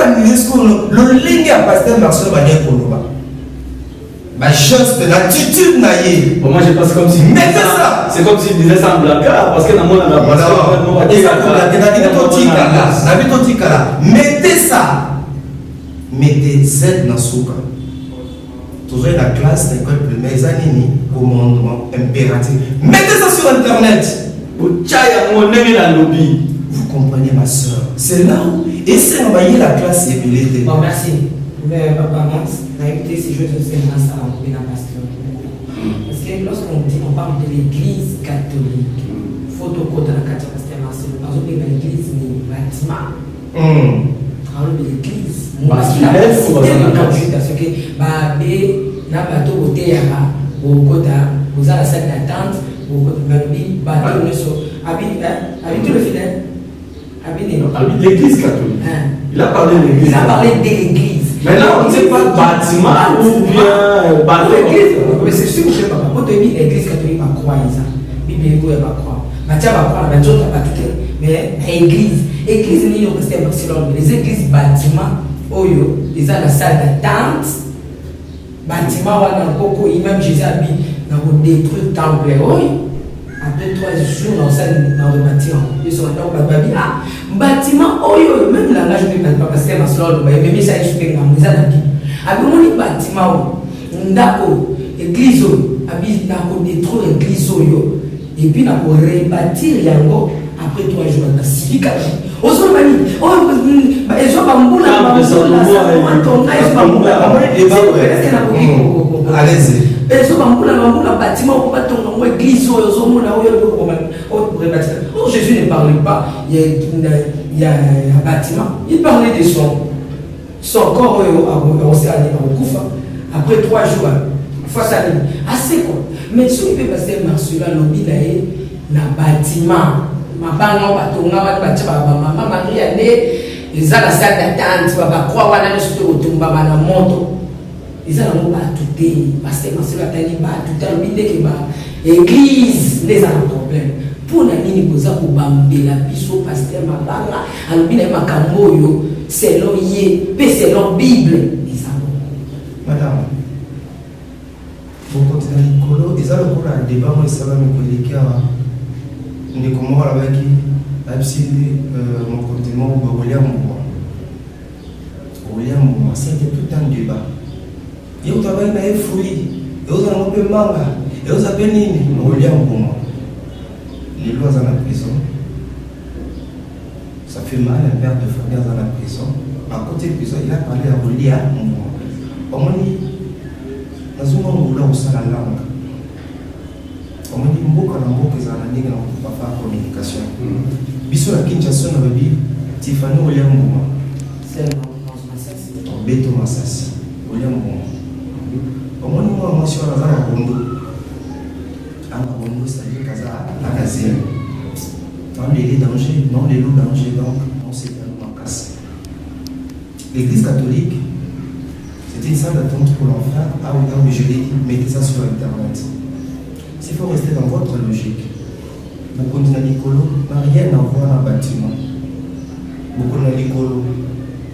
[SPEAKER 2] le ligne à pasteur Marcelo pour nous. Ma chance de l'attitude naïe.
[SPEAKER 1] Bon, moi je pense comme si.
[SPEAKER 2] Mettez ça.
[SPEAKER 1] C'est comme s'il disait ça en blagueur parce que dans mon mettez ça.
[SPEAKER 2] mettez Z dans souka. Toujours la classe, l'école primaire, les années, commandement impératif. Mettez ça sur internet. Vous comprenez ma soeur. C'est là où, et c'est envoyer la classe et puis
[SPEAKER 6] bon, merci. Mais papa, on a évité ces jeux de séance à remplir la pasteur. Parce que lorsqu'on dit, on parle de l'église catholique, il faut tout côté de la catholique, parce que l'église, c'est un bâtiment. On parle de l'église. Parce qu'il a cité parce que, na bateau côté au côté vous avez la salle d'attente au côté bateau ne so habite le fidèle habite
[SPEAKER 1] l'église catholique. Il a parlé de l'église.
[SPEAKER 6] Il a parlé de l'église.
[SPEAKER 1] Maintenant, on ne sait pas bâtiment ou bien bateau.
[SPEAKER 6] L'église, mais c'est sûr que papa, quand tu dis l'église catholique, va croire ça. Bible va croire. Matthieu va croire, mais d'autres va tout. Mais église ni au pasteur Barcelone, les églises bâtiments, oyo, ils ont la salle d'attente. Bâtiment wana koko même Jésus a mis dans le détruire le temple après 3 jours dans le bâtiment ils sont là bâtiment oyo même là je ne pas passer ma slot mais ça je fais dans la Bible après mon bâtiment ndako église abi na ko détruire église oyo et puis na ko rebâtir yango après 3 jours dans civique Ozo bani, ezo bambula
[SPEAKER 2] allez-y.
[SPEAKER 6] Ezo bambula bâtiment pour pas tomber dans l'église ozo mona oyo pour rebâtir. Oh, Jésus ne parlait pas, il y a un bâtiment, il parlait de son corps au Koufa après 3 jours face à lui. Assez quoi. Mais si on peut passer Marcela lobby là bâtiment mabanga batonga bacha mama Maria ne ezala salle d'attente baba kwa wana nesuto otumba bana moto ezala mo batuté parce que Marcelo atani batuté lobinde ke ba église les a problème pour na nini boza ko bambela biso pasteur mabanga alobina makambo yo selon ye pe selon Bible ezala
[SPEAKER 2] madame vous continuez Nicolo ezala ko la débat mo esala me koleka ni comment avec mon continent William c'était tout un débat. Et vous avez un fruit, et vous avez un peu manga, et vous avez un William Bouma. Les lois dans la prison, ça fait mal un père de famille dans la prison. À côté de la prison, il a parlé à William Bouma. On m'a dit, dans un monde où là, on sait la langue. On m'a dit mboka na mboka ezala ndenge na kopafa communication. Biso na Kinshasa na babi Tiffany William Mbuma.
[SPEAKER 6] C'est Masasi.
[SPEAKER 2] Beto Masasi. William Mbuma. On m'a dit moi sur la zone Bondo. Anga Bondo c'est kaza akazi. Dans les dangers, non les loups dangers donc on s'est tellement cassé. L'église catholique c'était une salle d'attente pour l'enfer. Ah oui, donc je l'ai dit, mettez ça sur internet. Il faut rester dans votre logique. Beaucoup de Nicolo n'a rien à voir à un bâtiment. Beaucoup de Nicolo,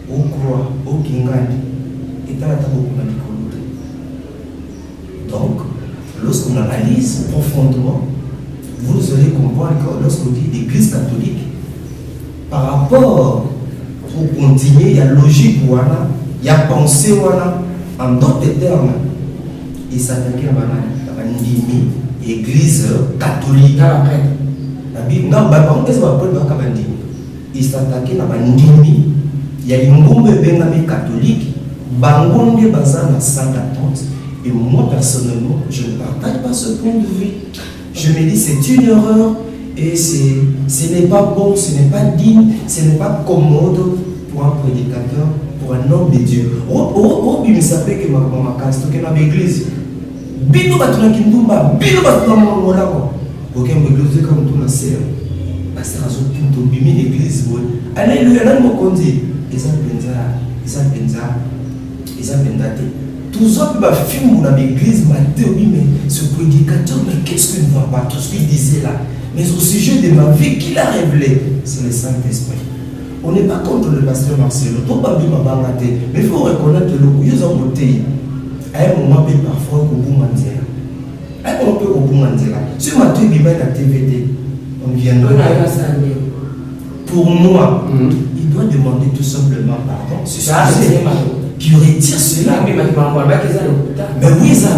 [SPEAKER 2] au croix, au Kingani, et à la beaucoup de Nicolo. Donc, lorsqu'on analyse profondément, vous allez comprendre que lorsqu'on dit l'église catholique, par rapport au continuer, il y a logique, il y a pensée, en d'autres termes, il s'attaque à un ennemi. Église catholique. Il s'attaquait à Bandimi. Il y a une bombe catholique. Bangonde Bazana salle d'attente. Et moi, personnellement, je ne partage pas ce point de vue. Je me dis c'est une erreur et ce n'est pas bon, ce n'est pas digne, ce n'est pas commode pour un prédicateur, pour un homme de Dieu. Il me s'appelle que ma casse, que dans l'église. Bino batuna kindumba, bino batuna molako. Aucun église comme tout na sœur. Parce que raison tout bimi l'église bon. Alléluia là mo kondi. Eza penza. Tous autres ba film na l'église Matthieu mais ce prédicateur mais qu'est-ce qu'il ne voit pas tout ce qu'il disait là. Mais au sujet de ma vie qu'il a révélé, c'est le Saint-Esprit. On n'est pas contre le pasteur Marcelo. Tout pas bien ma mais il faut reconnaître le coup ils ont voté. À un moment, parfois, au bout de à un moment, au bout de si on a tout bimé la TVT, on viendra. Pour moi, il doit demander tout simplement pardon. C'est ça, qui retire cela.
[SPEAKER 3] Mais
[SPEAKER 2] oui, ça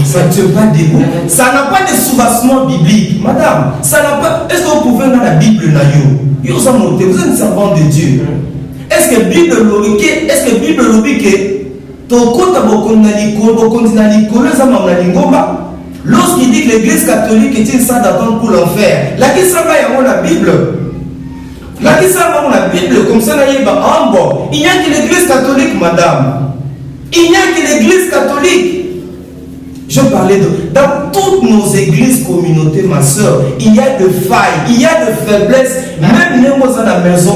[SPEAKER 2] ça ne tient pas debout. Ça n'a pas de soubassement biblique. Madame, ça n'a pas. Est-ce que vous pouvez dans la Bible, vous êtes une servante de Dieu. Est-ce que la Bible dit que lorsqu'il dit que l'église catholique est une salle d'attente pour l'enfer, là qui s'en va la Bible. Là qui s'en va la Bible, comme ça, il n'y a que l'église catholique, madame. Il n'y a que l'église catholique. Je parlais dans toutes nos églises, communautés, ma soeur, il y a de failles, il y a de faiblesses, même dans la maison,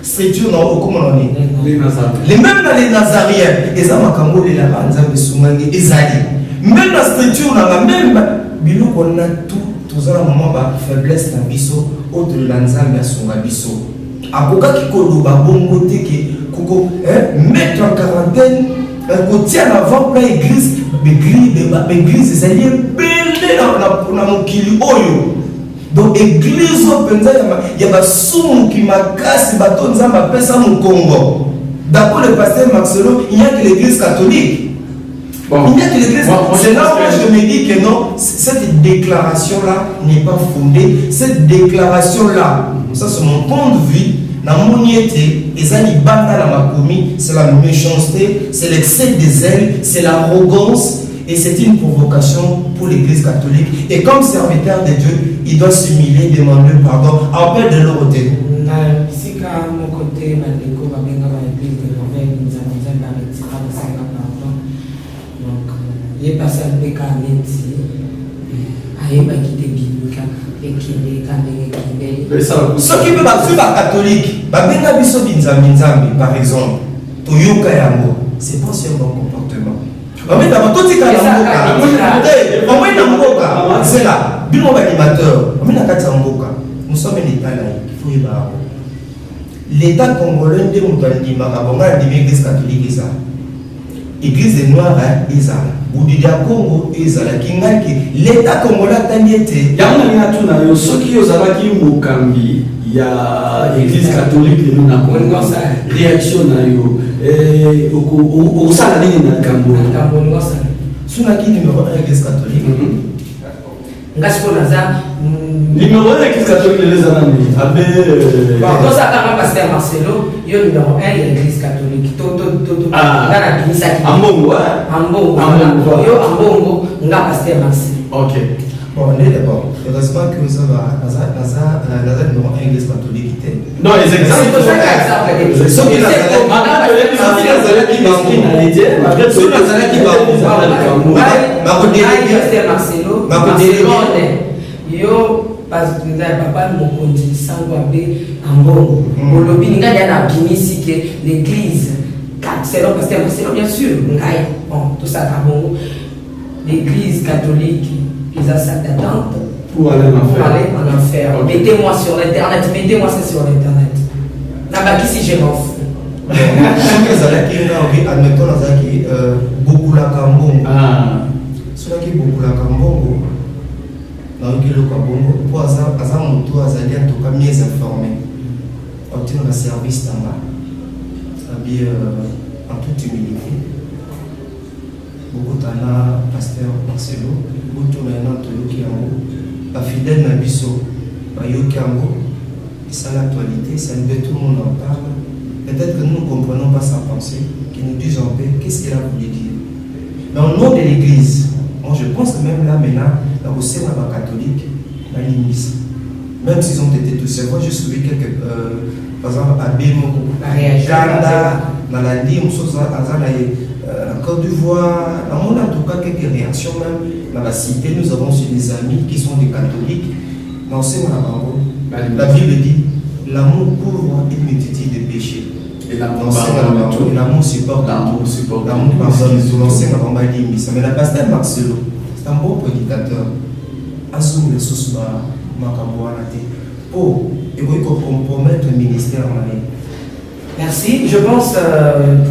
[SPEAKER 2] structure, comment on dit? Les mêmes dans les Nazariens, même dans la structure, même on a tout ça, moment faiblesse dans biso, autre l'anzambe à son abisso. Akoka qui koloba bongo teke, koko mettre en quarantaine. Côté en avant pour l'église, l'église c'est lié belé dans mon kili oyo. Donc l'église il y a des soum qui m'a cassé bâton ça m'a fait ça mon Congo. D'après le pasteur Marcelo, il n'y a que l'église catholique. Bon. Il n'y a que l'église. C'est là où je me dis que non, cette déclaration là n'est pas fondée. Cette déclaration là, ça c'est mon point de vue. C'est la méchanceté, c'est l'excès des ailes, c'est l'arrogance et c'est une provocation pour l'église catholique. Et comme serviteur de Dieu, il doit s'humilier, demander pardon, appel de leur côté. Ce qui peut battre catholique, par exemple, Toyoka Yango, c'est pas un bon comportement. C'est là, bilan animateur, nous sommes un État laïque, il faut y avoir. L'État congolais, l'église catholique, est ça. L'église des Noirs, est ça. Boudidia Congo, est ça. L'État congolais, il y a
[SPEAKER 1] ceux qui ont Mokambi, il y a l'église catholique, nous avons réaction à eux. Au salarié de Kambo.
[SPEAKER 2] Sous la numéro 1 l'église catholique.
[SPEAKER 1] Numéro 1 l'église catholique, les amis.
[SPEAKER 3] Dans ça, quand pasteur Marcelo, il y a numéro 1 l'église catholique.
[SPEAKER 1] Ambongo,
[SPEAKER 3] pasteur Marcelo.
[SPEAKER 1] Ok.
[SPEAKER 2] Bon, on est d'abord. Heureusement que ça va. Numéro 1 l'église catholique.
[SPEAKER 1] Non, les exemples.
[SPEAKER 2] Ceux qui
[SPEAKER 3] parce que papa mokonzi sango abe ambongo olobi ngai na bimisi que l'église c'est là pasteur Marcelo bien sûr ngai bon tout ça kabongo l'église catholique ils ont sa d'attente
[SPEAKER 1] pour aller en
[SPEAKER 3] enfer. Okay. Mettez-moi sur l'internet, mettez-moi ça sur l'internet. Nabaki si je m'en fous.
[SPEAKER 2] Admettons beaucoup la Kambongo. Cela qui beaucoup la Kambongo. Dans le Kabongo, pour Azamoto Azali en tout cas mieux informé. Obtenir un service en bas. C'est-à-dire en toute humilité. Beaucoup de pasteur Marcelo, beaucoup de la fidèle Nabiso, Yokango, et ça l'actualité, ça nous tout le monde en parle. Peut-être que nous ne comprenons pas sa pensée, qui nous disent en paix, qu'est-ce qu'elle a voulu dire. Mais au nom de l'église, moi je pense que même là maintenant, la Rossée catholique, la limite. Même s'ils ont été tous moi j'ai suivi quelques, par exemple, Abbé Moko, Ganda, Nalandi, la Côte d'Ivoire, en tout cas quelques réactions même dans la cité, nous avons aussi des amis qui sont des catholiques. Dans ce la Bible dit l'amour couvre une multitude de péchés.
[SPEAKER 1] Et l'amour
[SPEAKER 2] supporte. L'amour pardonne. Mais la pasteur Marcelo, c'est un bon prédicateur. Assume les sources pour compromettre le ministère.
[SPEAKER 3] Merci. Je pense,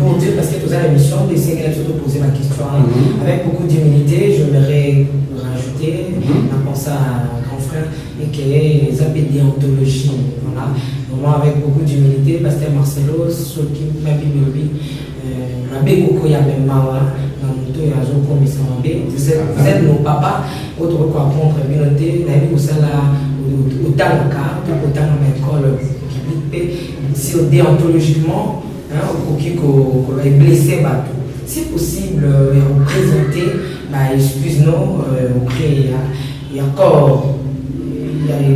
[SPEAKER 3] pour dire, parce que tout à l'émission, d'essayer de poser ma question avec beaucoup d'humilité, j'aimerais rajouter, en pensant à un grand frère
[SPEAKER 6] et que ça peut déontologie. Voilà. Vraiment avec beaucoup d'humilité, Pasteur Marcelo, ce qui m'a dit, Rabé Koko ya même mawa, dans le dos, il y a un comme vous êtes nos papas, autre quoi contre communauté, la vie où ça là, au Tanaka, au Tanaka école publique, si déontologiquement, qui est blessé, si possible, présenter, excuse-nous, il y a encore.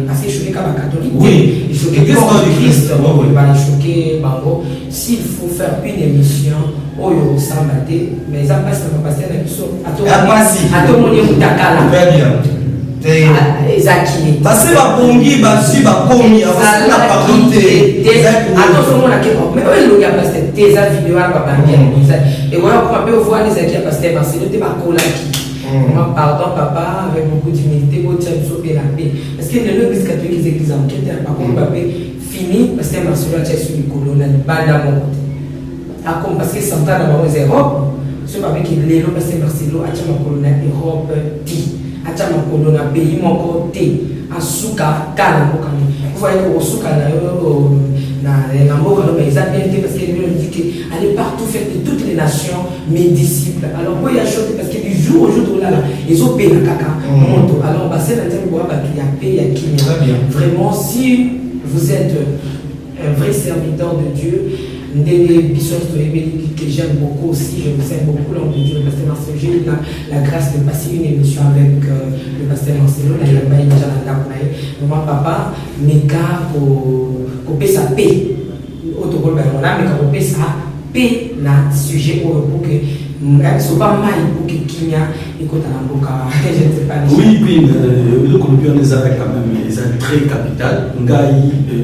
[SPEAKER 6] Parce que je suis catholique,
[SPEAKER 1] oui,
[SPEAKER 6] il choqué Christ, choqué Bango. S'il faut faire une émission, Oyo Sambate, mais ça passe dans le passé, à tout le monde, il y a
[SPEAKER 2] très bien. Parce que la bongi, si la bongi, avant la pardon,
[SPEAKER 6] attention, on a quelque chose. Mais oui, il y a parce que tes vidéos, et voilà, on peut voir les acquis parce que Marcelo, tu vas coller. Pardon, papa, avec beaucoup d'humilité, vous avez sauvé la paix. Parce que l'église catholique, les églises en quête, par contre, papa, fini, parce que Marcelo a sur le colonel, pas dans mon côté. Parce que Santa dans les Europe, ce papa qui est l'élo, parce que Marcelo a sur le colonel Europe, ti, a sur le colonel pays, mon côté, à Souka, Kala, vous voyez, au Souka, mais ils ont bien dit parce qu'il dit qu'aller partout faire de toutes les nations mes disciples. Alors, moi, il y a choqué parce que du jour au jour, ils ont payé le caca. Alors, c'est la tête qu'il y a payé, il y a qui. Vraiment, si vous êtes un vrai serviteur de Dieu, des bisons que j'aime beaucoup aussi, je vous aime beaucoup, l'homme de Dieu, le pasteur Marcelo. J'ai eu la grâce de passer une émission avec le pasteur Marcelo, là, il a pas déjà la dame. Vraiment, papa, mes gars, pour sa paix. Autour de la mais quand on fait ça, paix, là, sujet pour que ce pas mal pour que Kenya écoute à la boca. Je ne sais pas.
[SPEAKER 1] Oui, le Colombien les a quand même, ils ont très capital. Ngai,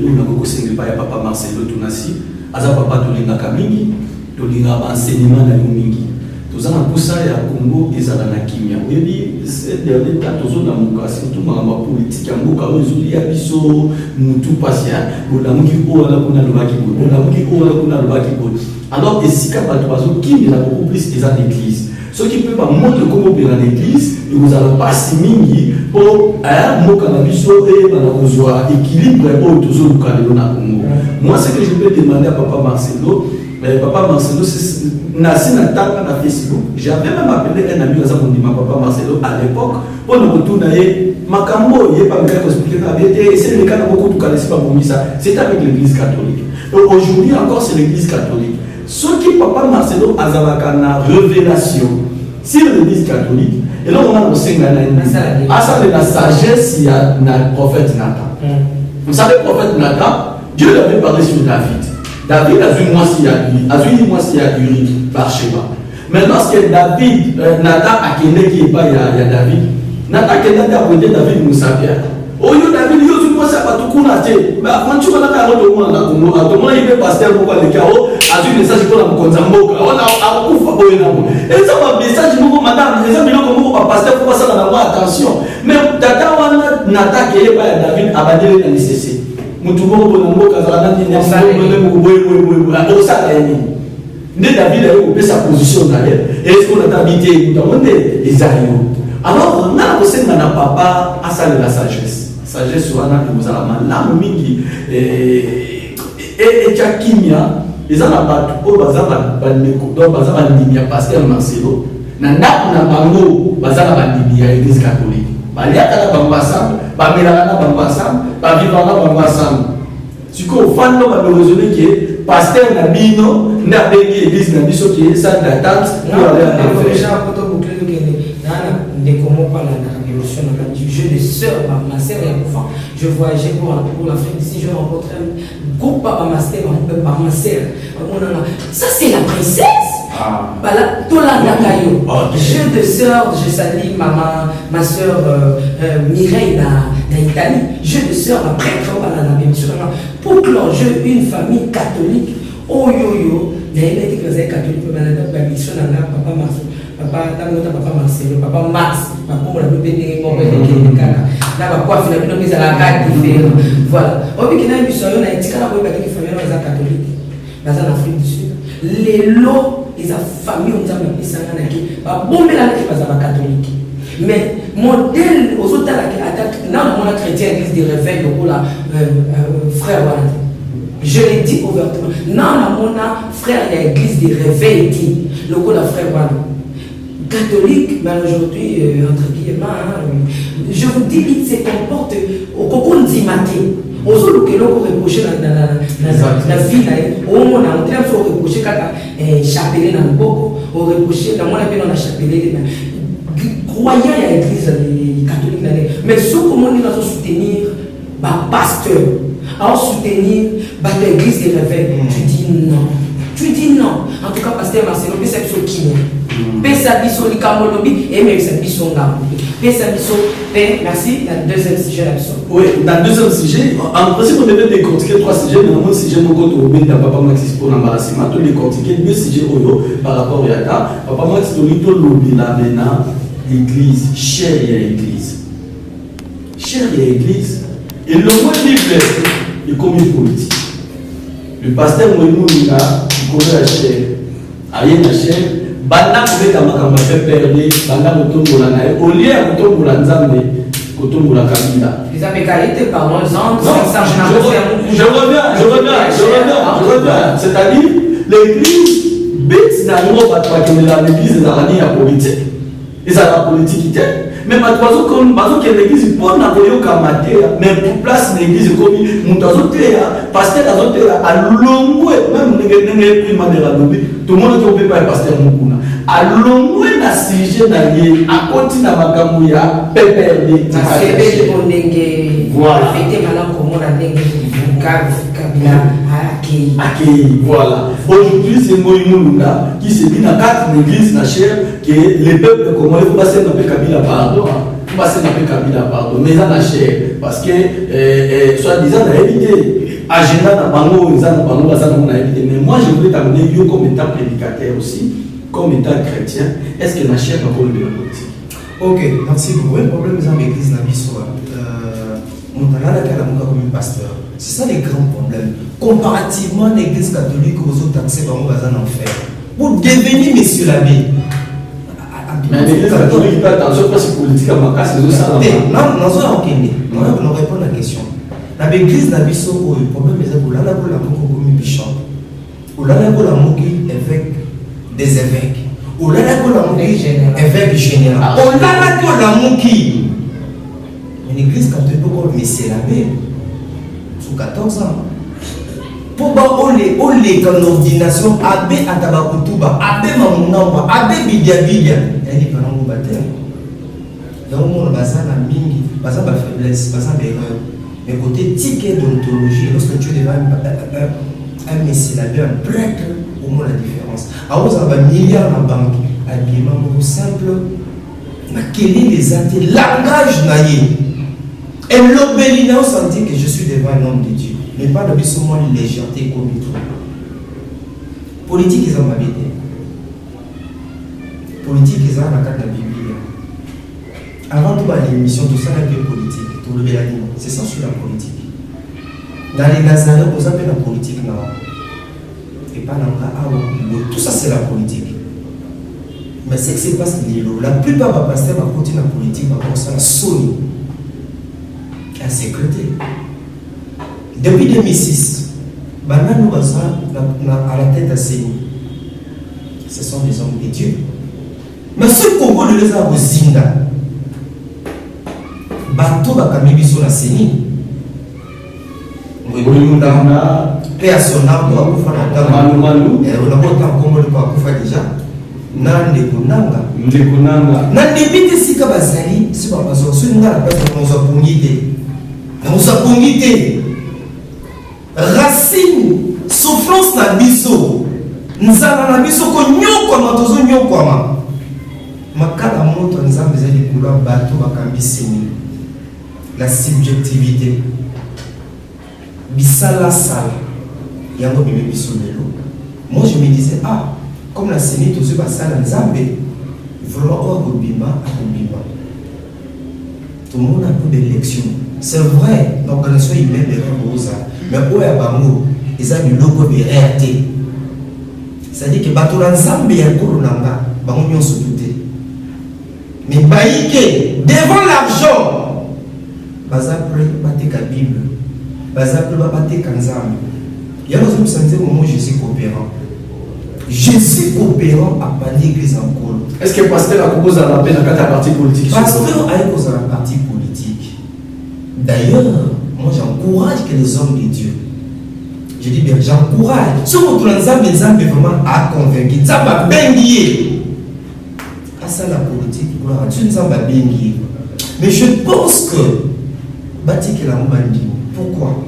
[SPEAKER 1] nous n'avons pas papa Marcelo Tunasi, Aza papa Tolinga Kamingi, Tolinga enseignement na Mingi. Tous en poussa ya Congo, ils ont la Kimia. Oui, c'est dernier temps, tous en Muka, surtout dans la politique, en Muka, ils ont biso, mutu patient, pour la Muki ou la Kuna Lubaki, pour la Muki ou la Kuna Lubaki. Alors, et si capable de qui est beaucoup plus des l'église. Ce qui peut pas montrer comment bien l'église, et vous allez pas si mingi pour un mot cannabiso et dans équilibre pour tous les Congo. Moi, ce que je peux demander à papa Marcelo, papa Marcelo, c'est Nassi Nataka na Facebook. J'avais même appelé un ami à papa Marcelo à l'époque pour nous retourner. Makambo, il n'y a pas de expliquer la vérité. C'est le cas de beaucoup de cas, c'est pas pour ça. C'est avec l'église catholique. Aujourd'hui encore, c'est l'église catholique. Ce qui papa Marcelo a la révélation sur l'église catholique, et là on a aussi la sagesse, il y a le prophète Nathan. Vous savez, le prophète Nathan, Dieu l'avait parlé sur David. David a vu moi s'il y a Uri, Barsheba. Mais lorsque David, Nathan a quitté qui est pas, il y a David. Nathan a apporté David Moussabia. Oh, David, moi ça va tout couler. Mais quand tu vas là, tout le monde il veut passer pour le chaos. A vu message pour la Konzamboka. On a beaucoup fait. Et ça va message pour madame. Les amis comme va passer pour ça dans la attention. Mais Tata wana Nathan qui est pas David abandonné dans l'ICC. Mutumo pour la mboka za nani ni ne David a occupé sa position derrière. Et est-ce qu'on a habité dans le monde des aïeux. Alors, on a aussi un papa à ça de la sagesse. Sagesse, on a nous allons là, mingi et Kimia, ils ont abattu au bazar bandeko, donc bazar bandimia pasteur Marcelo. Nanda na bango bazar bandimia église catholique. Balia kala bango ensemble, bamelana bango ensemble, bavivana bango ensemble. Si qu'on fan no ba raisonner que pasteur Nabino na bengi église na biso qui est salle d'attente pour aller à l'enfer.
[SPEAKER 6] Comment parler de la révolution du jeu de sœurs, ma sœur est enfant. Je voyageais pour l'Afrique ici, je rencontrais un groupe par ma sœur, ma sœur. Ça c'est la princesse. Voilà, tout là Nakayo. Jeu de sœurs, je salue ma sœur Mireille d'Italie. Jeu de sœurs, la prêtre, pour clore jeu une famille catholique. Oh yo yo, il y a une église catholique, papa Marcelo. Papa Marcelo, papa Max, papa on a pété pour là quoi finalement mais à la carte différent voilà on veut que na biso yo na etika na boye batiki famille na catholique na Afrique du Sud les lots ils a famille on t'a mis ça na ki ba bombela na ki ba catholique mais modèle aux autres là qui attaque na on a
[SPEAKER 3] chrétien église de réveil lokola frère wana. Je l'ai dit ouvertement. Non, mon frère, il y a église de réveil dit lokola frère wana. Catholique, mais aujourd'hui, entre guillemets, je vous dis, il se comporte au cocon d'imité. Aux autres qui l'ont reproché dans la vie, on a reproché chapelet dans le boko, on a reproché dans la chapelet. Croyant il y a l'église catholique, mais ce comment on va soutenir le pasteur, à soutenir l'église des réveils, tu dis non. Tu dis non. En tout cas, pasteur Marcelo, c'est ce qui est. Pesa biso likamolobi et même ça biso ngambi. Pesa biso merci dans le deuxième sujet là.
[SPEAKER 1] Oui, dans le deuxième sujet, en principe on devait décortiquer 3 sujets, mais dans le sujet mon compte au bien papa Maxis pour l'embarrassement, tout décortiquer 2 sujets par rapport à Yaka. Papa Maxis to lobby là maintenant l'église, chère l'église. Chère l'église. Et le mot libre est comme une politique. Le pasteur Moïmouna, il connaît la chair, aïe la chair. Banda kubeka makamba peperde banda mutombola naye olia mutombola nzambe kutombola kabila
[SPEAKER 3] les américains parlons
[SPEAKER 1] je reviens c'est-à-dire l'église bête na ngo batwa l'église na rani ya politique et ça la politique était mais batwazo comme bazo que l'église pour na koyoka matéria mais pour place l'église comme mutazo teya pasteur azo teya alongwe même ngene prima de la lobby tout le monde qui peut pas pasteur mukuna alongwe na sujet na lié à continue makambo ya PPRD
[SPEAKER 3] na sebe ondenge voilà fêter malam comme on a ndenge kabila
[SPEAKER 1] aki voilà aujourd'hui c'est Moïmouna qui se dit dans 4 églises na chair que les peuples comment il faut passer dans kabila pardon passer dans kabila pardon mais dans la chair parce que soit disant la éviter agenda na bango ezana bango bazana na éviter mais moi je voulais t'amener yo comme étant prédicateur aussi comme étant chrétien est-ce que la chair va prendre de la politique?
[SPEAKER 2] Ok, merci beaucoup. Le problème dans l'église na biso montalala kala monga comme pasteur. C'est ça les grands problèmes. Comparativement à l'église catholique aux autres accès bango bazana en enfer. Pour devenir monsieur l'abbé.
[SPEAKER 1] Mais l'église catholique pas attention parce que politique à ma casse c'est ça.
[SPEAKER 2] Non, non ça OK. On répond à la question. La l'église na biso le problème est pour la mongo comme bishop. Ou la mongi évêque des évêques. Ou là évêque général. Ou là une église quand tu peux comme monsieur l'abbé sous 14 ans. Pour on les comme ordination abbé atabakutuba, abbé mamunamba, abbé bidia. Il y a des parents au baptême. Donc on va ça la mingi, pas ça la faiblesse, pas ça l'erreur. Mais côté ticket d'ontologie, lorsque tu es devant un monsieur l'abbé, un prêtre, au moins la différence. Alors vous avez un milliard dans la banque, habillement simple, quel est les athées, langage naïe. Et l'obélina, on sentit que je suis devant un homme de Dieu, mais pas de seulement légèreté comme il trouve. Politique, ils ont ma vie. Politique, ils ont la carte de la Bible. Avant tout, l'émission, tout ça, la politique, tout le bélanime, c'est ça sur la politique. Dans les Nazareth, vous avez la politique, non? Et pas dans tout ça c'est la politique. Mais c'est que c'est pas la plupart des pasteurs vont continuer la politique, vont commencer à sonner, à sécurité. Depuis 2006, maintenant nous sommes à la tête à Séni. Ce sont des hommes de Dieu. Mais ce Congo de les a au Zinda, bateau va camiller sur la Séni. Paix à son âme, on a autant comme on déjà. Nande kunanga. Nande sika bazali, si pas parce que si nous avons nous avons racine, souffrance na biso. Nzala na biso ko nyoko matozo nyoko ma. Makala moto nzambe zali kula bato bakambisini. La subjectivité. Bisala sala. Yango bimi biso lelo. Moi je me disais comme la Sénite aussi va ça dans Zambé, vraiment au Bima à Bima. Tout le monde a peu d'élections. C'est vrai, l'organisation humaine est rosa, mais où est Bamou? Ils ont le logo de RT. C'est-à-dire que Batolan Zambé a Kolonanga, Bamou ont se douté. Mais Baïké, devant l'argent, baza prêt bateka Bible, baza prêt bateka Nzambe. Il y a dans un sens moment Jésus coopérant. Jésus coopérant à pas l'église en col.
[SPEAKER 1] Est-ce que le pasteur a proposé à la peine dans la partie politique?
[SPEAKER 2] Pasteur a proposé à la partie politique. D'ailleurs, moi j'encourage que les hommes de Dieu. Je dis bien, j'encourage. Ce que Nzambe vraiment a convaincu. Nzambe a bengué. À ça la politique, gloire à Dieu, Nzambe a bengué. Mais je pense que Batik la Mbandi. Pourquoi?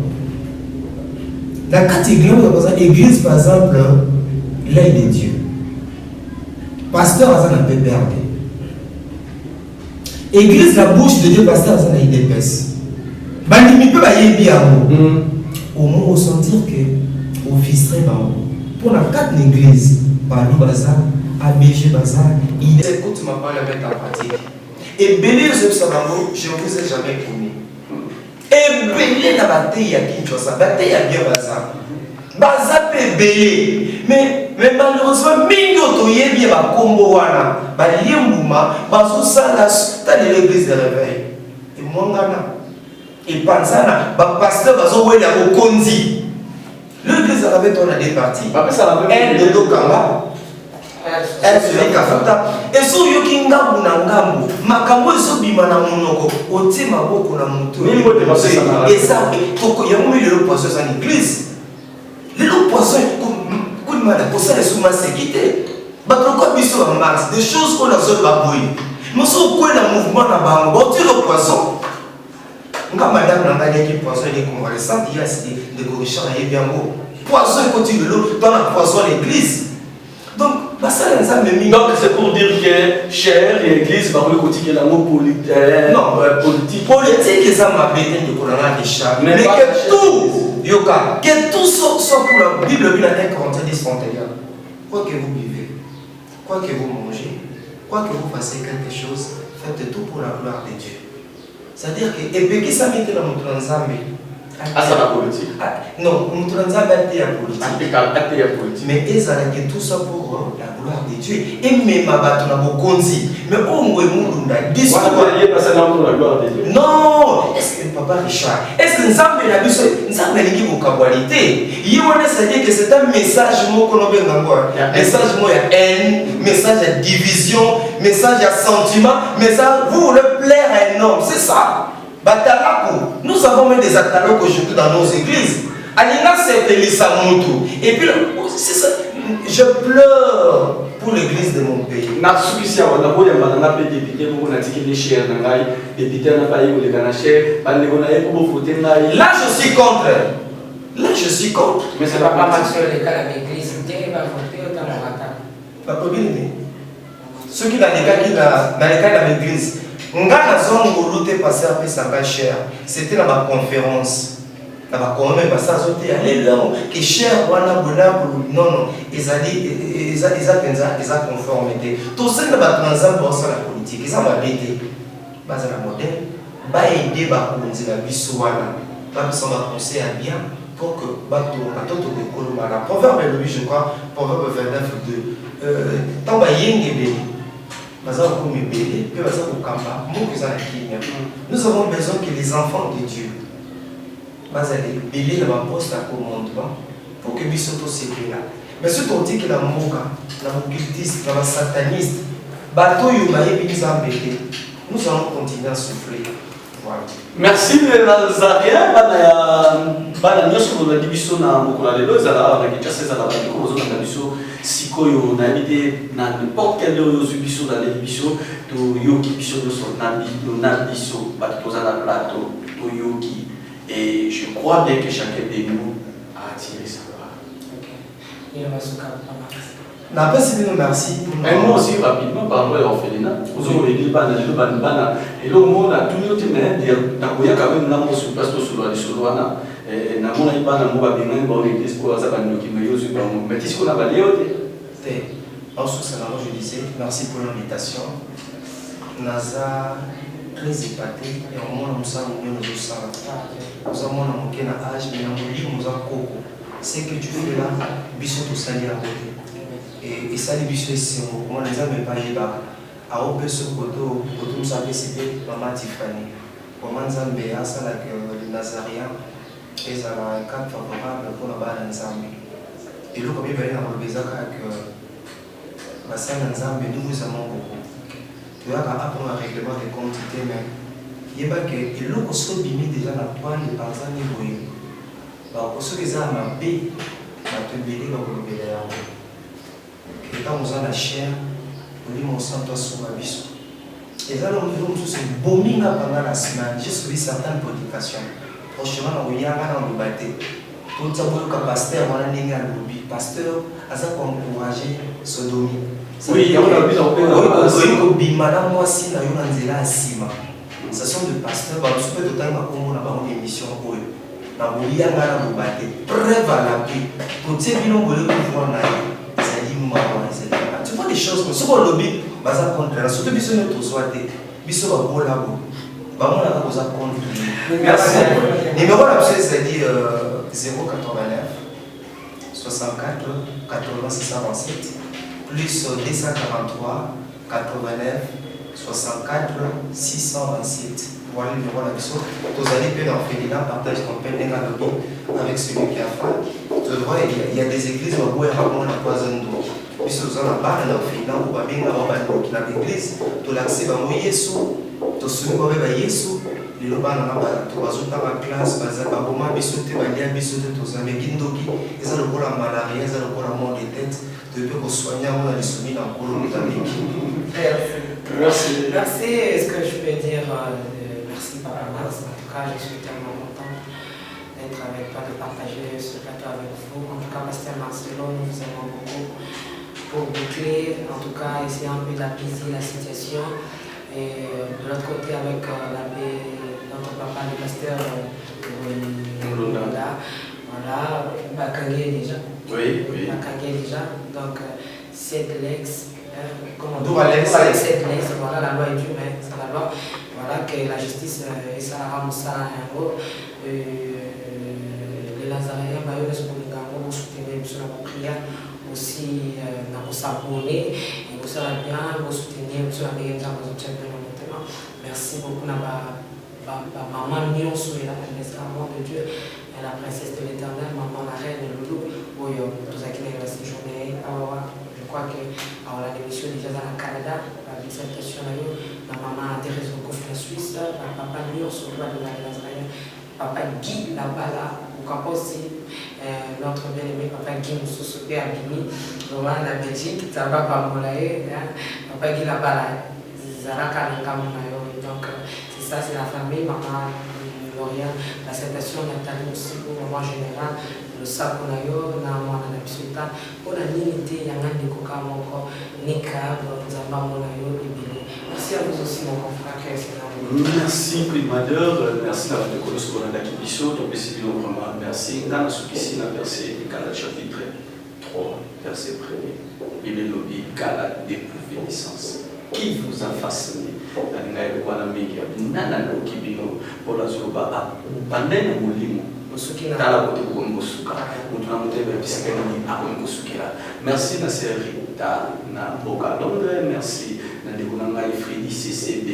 [SPEAKER 2] Dans la église, par exemple, l'œil de Dieu. Pasteur Azan a peu perdu. Église, la bouche de Dieu, pasteur Azan a eu des pèses. Bandimi peut y bien. Au moins, on sentir que office très bon. Pour la 4 églises, par le bazar, ABG bazar, il écoute ma parole à mettre en pratique. Et béni aux observateurs, je ne vous ai jamais promis. Et béni la bataille à Kinshasa, bataille à bien bazar. Bazar peut béni. Mais malheureusement, Mingo Toye bien va combo wana, ba liembouma, ba sala dans l'église de réveil. Et mon gana. Et Panzana, ba pasteur va zo wela au konzi. L'église de réveil on a des parties. Elle de Dokamba. Elle se fait kafuta. Et so yoki ngambu na ngambu, makambo so bima na monoko, oti maboko na mutu. Et ça, toko yamu le poisson en église. Le poisson pour ça, les sous-mains séquité. Des choses qu'on a sur la bouille. Mais si on a un mouvement dans le banc, on tire le poisson. Quand madame n'a pas dit que le poisson est convalescent, il y a des corrichants et bien beau. Poisson continue l'eau dans la poisson l'église. Donc,
[SPEAKER 1] c'est pour dire que chair et église, par le quotidien, l'amour politique.
[SPEAKER 2] Non, politique. Politique, ça m'a pété de colonna des chats. Mais que tout, Yoka, que tout soit pour la Bible, il y a un Corinthiens 10, 31. Quoi que vous vivez, quoi que vous mangez, quoi que vous fassiez quelque chose, faites tout pour la gloire de Dieu. C'est-à-dire que, et puis, qui ça met dans notre ensemble?
[SPEAKER 1] Ah, ça la politique.
[SPEAKER 2] Non, notre ensemble a été politique. Mais ils ont tout ça pour la gloire de Dieu. Et même ma bateau n'a pas conduit. Mais au moins, nous avons dit non! Est-ce que papa Richard, est-ce que nous avons une vocabulité? Il y a que c'est un message message de haine, message de division, message de sentiment, message vous voulez plaire à un homme, c'est ça. Nous avons même des ataloko aujourd'hui dans nos églises. Alina c'est Elisamutu. Et puis, c'est ça. Je pleure pour l'église de mon pays. Là, je suis contre. Là, je suis contre.
[SPEAKER 6] Mais c'est pas mal sur les cas de l'église. Il va voter autant de
[SPEAKER 2] la ceux qui n'ont pas dans les cas de l'église. C'était dans ma conférence. Dans ma conférence, que cher, non, ils ont conformité. Tout ça, dans la politique, ils ont aider. La modèle, va aider la conseil à bien pour que la proverbe, je crois, proverbe 29, 2. Tant nous avons besoin que les enfants de Dieu bélir le poste à commandement pour que nous soyons aussi là. Mais ce qu'on dit que la moka, la occultiste, la sataniste, nous allons continuer à souffrir. Voilà.
[SPEAKER 1] Merci Nazarien. Bana nyonso na dibiso na mokola lelo ezala na kitcha seza la bandiko ozo na biso sikoyo na idée na n'importe quel biso dans les biso to yoki biso na biso bato toza na plateau to yoki et je crois bien que chacun de nous a attiré sa gloire.
[SPEAKER 6] Il va se calmer.
[SPEAKER 2] Merci.
[SPEAKER 1] Et moi aussi, rapidement, par rapport à l'orphelinat, vous avez dit, et le monde a toujours été mais il y a quand même un sur place sur la Solana, et n'a pas un mot à bien, bon, l'église pour ça, qui me dit, mais qu'est-ce qu'on a balayé?
[SPEAKER 2] En ce sens, je disais, merci pour l'invitation. Naza, très épaté, et au moins, nous avons mis nos ossaires. Nous avons manqué un âge, mais nous avons coco. C'est que tu fais là, bisous tout ça, et ça les bijoux ici on les a même pas les bas à opé ce côté nous avait cité maman Tiffany comment Nzambe asala que les Nazariens ils ont un cadre favorable pour la base Nzambe. Et là, comme il va y avoir le besoin que la scène Nzambe, nous vous aimons beaucoup. Tu vois, après un règlement de quantité, mais il y a que il faut se bimi déjà dans le point de Tanzanie oui. Bah, pour ceux qui ont un B, ma te bélé va vous le béler. Et quand vous avez la chair, vous dites mon sang doit sur ma biche. Et là, nous avons tous un bombing pendant la semaine. J'ai suivi certaines prédications. Prochainement, on y a un an de bâté. Tout ça pour que pasteur, on a un lobby. Pasteur, à ça pour encourager sodomie.
[SPEAKER 1] Oui, on a vu dans le
[SPEAKER 2] pays. Madame, moi, si nous avons un zéla à Sima. Ce sont des pasteurs, je peux totalement avoir une émission pour eux. Il y a un bâté. Preuve à l'appui. Pour dire que nous voulons pouvoir naïr. Tu vois des choses comme ça, on lobby, baza contre. Surtout si nous tous souhaité, biso va bon là bas. Bah on a besoin contre. Merci. Numéro là, c'est-à-dire 089 64 80 627 plus 243 89 64 627. Voilà le numéro là. Tous allez bien en fait, partage ton peine avec celui qui a faim. Tu vois, il y a des églises où il y a un poison d'eau. Puis nous avons la barre, nous avons bien l'église, tu l'accès à Yesu, tu soumis à Yesu, les lobans tu vas dans la classe, par moment, bisoté, balia, bisoté, tous amis, Gindoki, ils ont le rôle à malaria, ils ont le rôle à mort des têtes, tu peux soigner, on a les soumis dans le colo,
[SPEAKER 6] Merci. Merci. Est-ce que je peux dire merci Papa Max? En tout cas, je suis tellement content d'être avec toi, de partager ce plateau avec vous. En tout cas, Pasteur Marcelo, nous vous aimons beaucoup. Pour boucler, en tout cas, essayer un peu d'apaiser la situation. Et de l'autre côté, avec l'abbé, notre papa, le pasteur Londa, voilà, Bakangé déjà.
[SPEAKER 1] Oui, oui.
[SPEAKER 6] Bakangé déjà. Donc, cette lex, comment
[SPEAKER 2] on dit
[SPEAKER 6] cette lex, voilà, la loi est dure, mais c'est la loi. Voilà, que la justice, et ça rend ça en gros. Les Nazaréens, ils sont pour soutenir la prière. Aussi nous s'abonner et vous serez bien, vous soutenir, vous serez bien maintenant. Merci beaucoup à maman Nion sur la princesse de Dieu et la princesse de l'Éternel, maman la reine Loulou, où nous avons cette journée. Je crois que la démission déjà dans le Canada, la dissertation la maman Thérèse Okouf en Suisse, la papa Nion sur le de la Nazareth, papa Guy là-bas. Pourquoi pas aussi notre bien-aimé Papa Guy Moussoussouté à Bini, vraiment la Belgique, ça va pas moulaye, Papa Guy là-bas, Zaraka Nangamunayo. Donc c'est ça, c'est la famille, maman Lauriane, la citation Nathalie aussi pour maman général, le Sakonayo, Namana Napsuta, pour la limité, Yangan de Kokamoko, Nika, Zamamonayo, Libéré. Merci à vous aussi, mon confrère.
[SPEAKER 1] Merci, primadeur. Merci d'avoir de connaître ce qu'on a d'acquisition. Donc, vraiment, merci. Dans ce qui est verset Galate chapitre 3, verset 1er. Il est lobby Galate d'éprouver licence. Qui vous a façonné? Merci Rita na Boca Londres, merci Freddy CCB,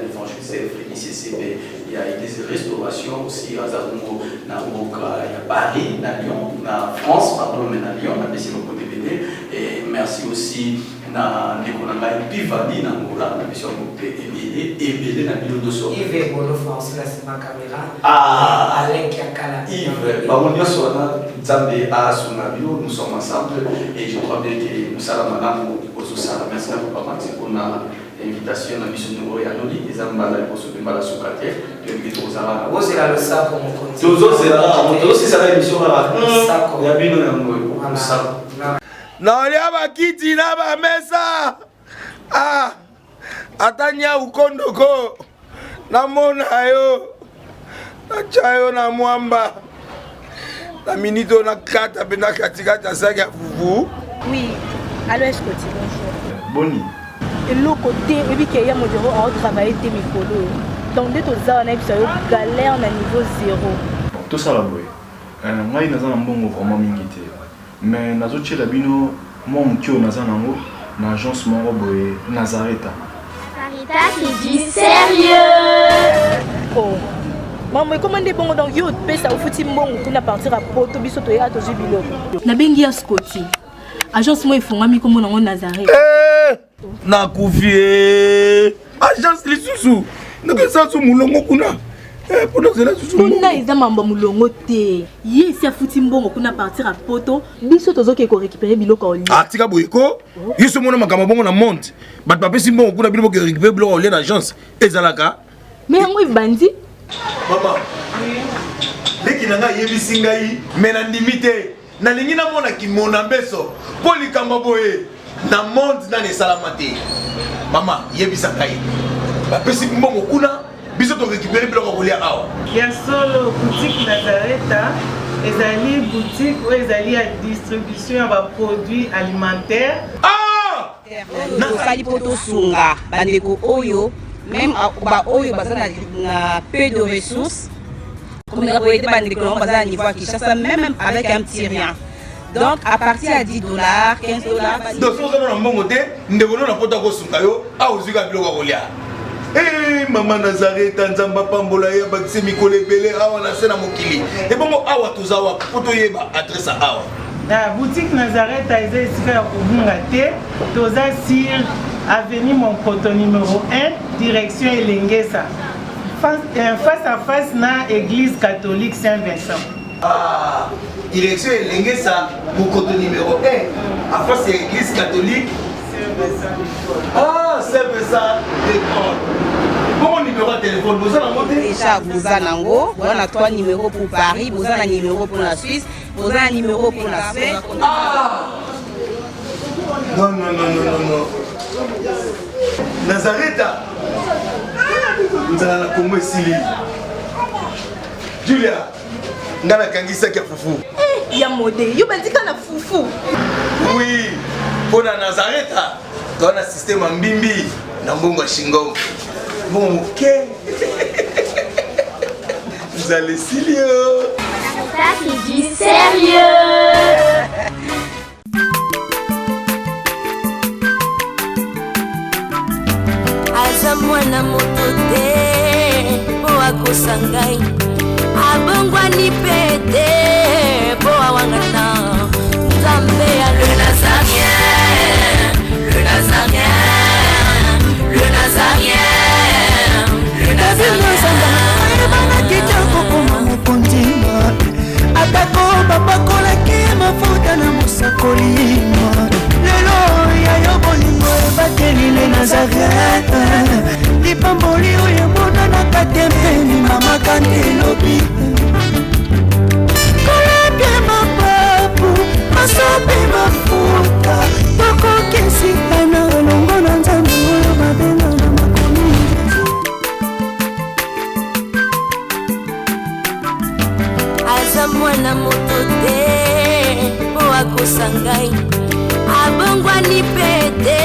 [SPEAKER 1] l'évangéliste Freddy CCB. Il y a des restaurations aussi à Zarumo, na Boca, il y a Paris, na Lyon, na France, pardon, mais na Lyon, na Bessimo PPD. Et merci aussi na Nekonanga Pivali, na Moula, na Mission Ebele, na Bilo Dosso.
[SPEAKER 6] Yves Bolo France, là c'est ma caméra. Ah, Alain Kiakala.
[SPEAKER 1] Yves, Bamonia Sona, Zambé, Sunabio, nous sommes ensemble et je crois bien que nous sommes madame aux Sala. Merci à vous, Papa, pour l'invitation à Mission Nouveau et Anoli, les Ambala pour se démarrer sur la terre, et puis aux Sala.
[SPEAKER 6] Vous c'est là le sac pour mon côté.
[SPEAKER 1] Tous c'est là, c'est ça l'émission là. Il y a bien un sac.
[SPEAKER 7] Non, il y a ma kiti na ba mesa. Ah, atanya ukondoko. Na mona yo. Na chayo na mwamba. La minito na kata bena katikata saga fufu.
[SPEAKER 8] Oui, alors est-ce que tu bonjour.
[SPEAKER 7] Boni.
[SPEAKER 8] Et l'autre côté, et puis qu'il y a mon bureau à travailler des micros. Donc dès que ça on a eu galère na niveau 0.
[SPEAKER 9] Tout ça là boy. Moi il naza mbongo vraiment mingité. Mais nazo tchela bino moi mukio naza nango na agence moko boye Nazareta.
[SPEAKER 10] Nazarita, c'est du sérieux.
[SPEAKER 8] Oh. Maman, comment est bon donc yo pesa au fouti mbongo kuna partir à poto biso to ya to biloko.
[SPEAKER 11] Na bengi ya Scotty. Agence moi ifungami comme on Nazareth.
[SPEAKER 7] Na kufie. Agence lisusu. Ndeke sansu mulongo kuna. Pona zela susu.
[SPEAKER 11] Kuna eza mamba mulongo te. Yesi afuti mbongo kuna partir à poto biso tozoke ko récupérer biloko oli.
[SPEAKER 7] Ah tika boyeko. Yiso mona makama bongo na monte. Bat papesi mbongo kuna biloko ko récupérer biloko oli na agence. Ezalaka.
[SPEAKER 11] Mais yango ibandi.
[SPEAKER 9] Maman. Leki nanga yebisi ngai mena ndimite. Na lingi na mona ki mona beso. Poli kamba boye. Na monde na ne salamate. Mama yebisa ngai. Bapesi mbongo kuna biso to récupérer biloko ko lia awa.
[SPEAKER 12] Ya solo boutique Nazareta. Ezali boutique ou ezali à distribution ya ba produits alimentaires.
[SPEAKER 7] Ah!
[SPEAKER 13] Nasali poto sunga bandeko oyo même ba oyo bazana na peu de ressources comme la boîte bandeko on bazana niveau Kinshasa même avec un petit rien. Donc à partir à $10, $15.
[SPEAKER 7] Donc so na mbongo te ndeko na poto ko sunga yo a ozika biloko ko lia. Eh maman Nazareta nzamba pambola ya bakise mikole belé awa na sena mokili. Et bongo awa tozawa poto yeba adresse awa.
[SPEAKER 12] La boutique Nazareta est ici à Kubungate, Toza sur avenue Monkoto numéro 1, direction Elengesa. Face à face na église catholique Saint-Vincent.
[SPEAKER 7] Ah, direction Elengesa, Monkoto numéro 1, à face à l'église catholique
[SPEAKER 12] Saint-Vincent.
[SPEAKER 7] Ah, Saint-Vincent d'école. Bon numéro de téléphone, vous avez monté
[SPEAKER 13] déjà vous avez nango, vous avez 3 numéros pour Paris, vous avez un numéro pour la Suisse, vous avez un numéro pour la Suisse.
[SPEAKER 7] Ah! Non, non, non, non, non, non. Nazareta. Vous allez la Congo ici. Julia, ngana kangisa kia fufu.
[SPEAKER 8] Eh, ya modé, yo bandika na fufu.
[SPEAKER 7] Oui, pour la Nazareta, tu as un système en bimbi, na mbongo shingo. Bon, ok. Vous allez Silio.
[SPEAKER 10] Ça, c'est du sérieux.
[SPEAKER 4] Aza mwana moto te po akosa ngai abongwani pete po awangana Nzambe ya le Nazarien, le Nazarien, le Nazarien, le
[SPEAKER 14] Nazarien. Atako babakolaki mafuta na mosakolimo lelo yayo bolingo ebateli le Nazareta lipamboli oyo emonanaka te mpeni mama kandi elobi kolapie mapapu masope mafuta tokokesikana elongo na Nzambe oyo babenga na makomi
[SPEAKER 4] aza mwana moto te po akosa ngai abongwani pete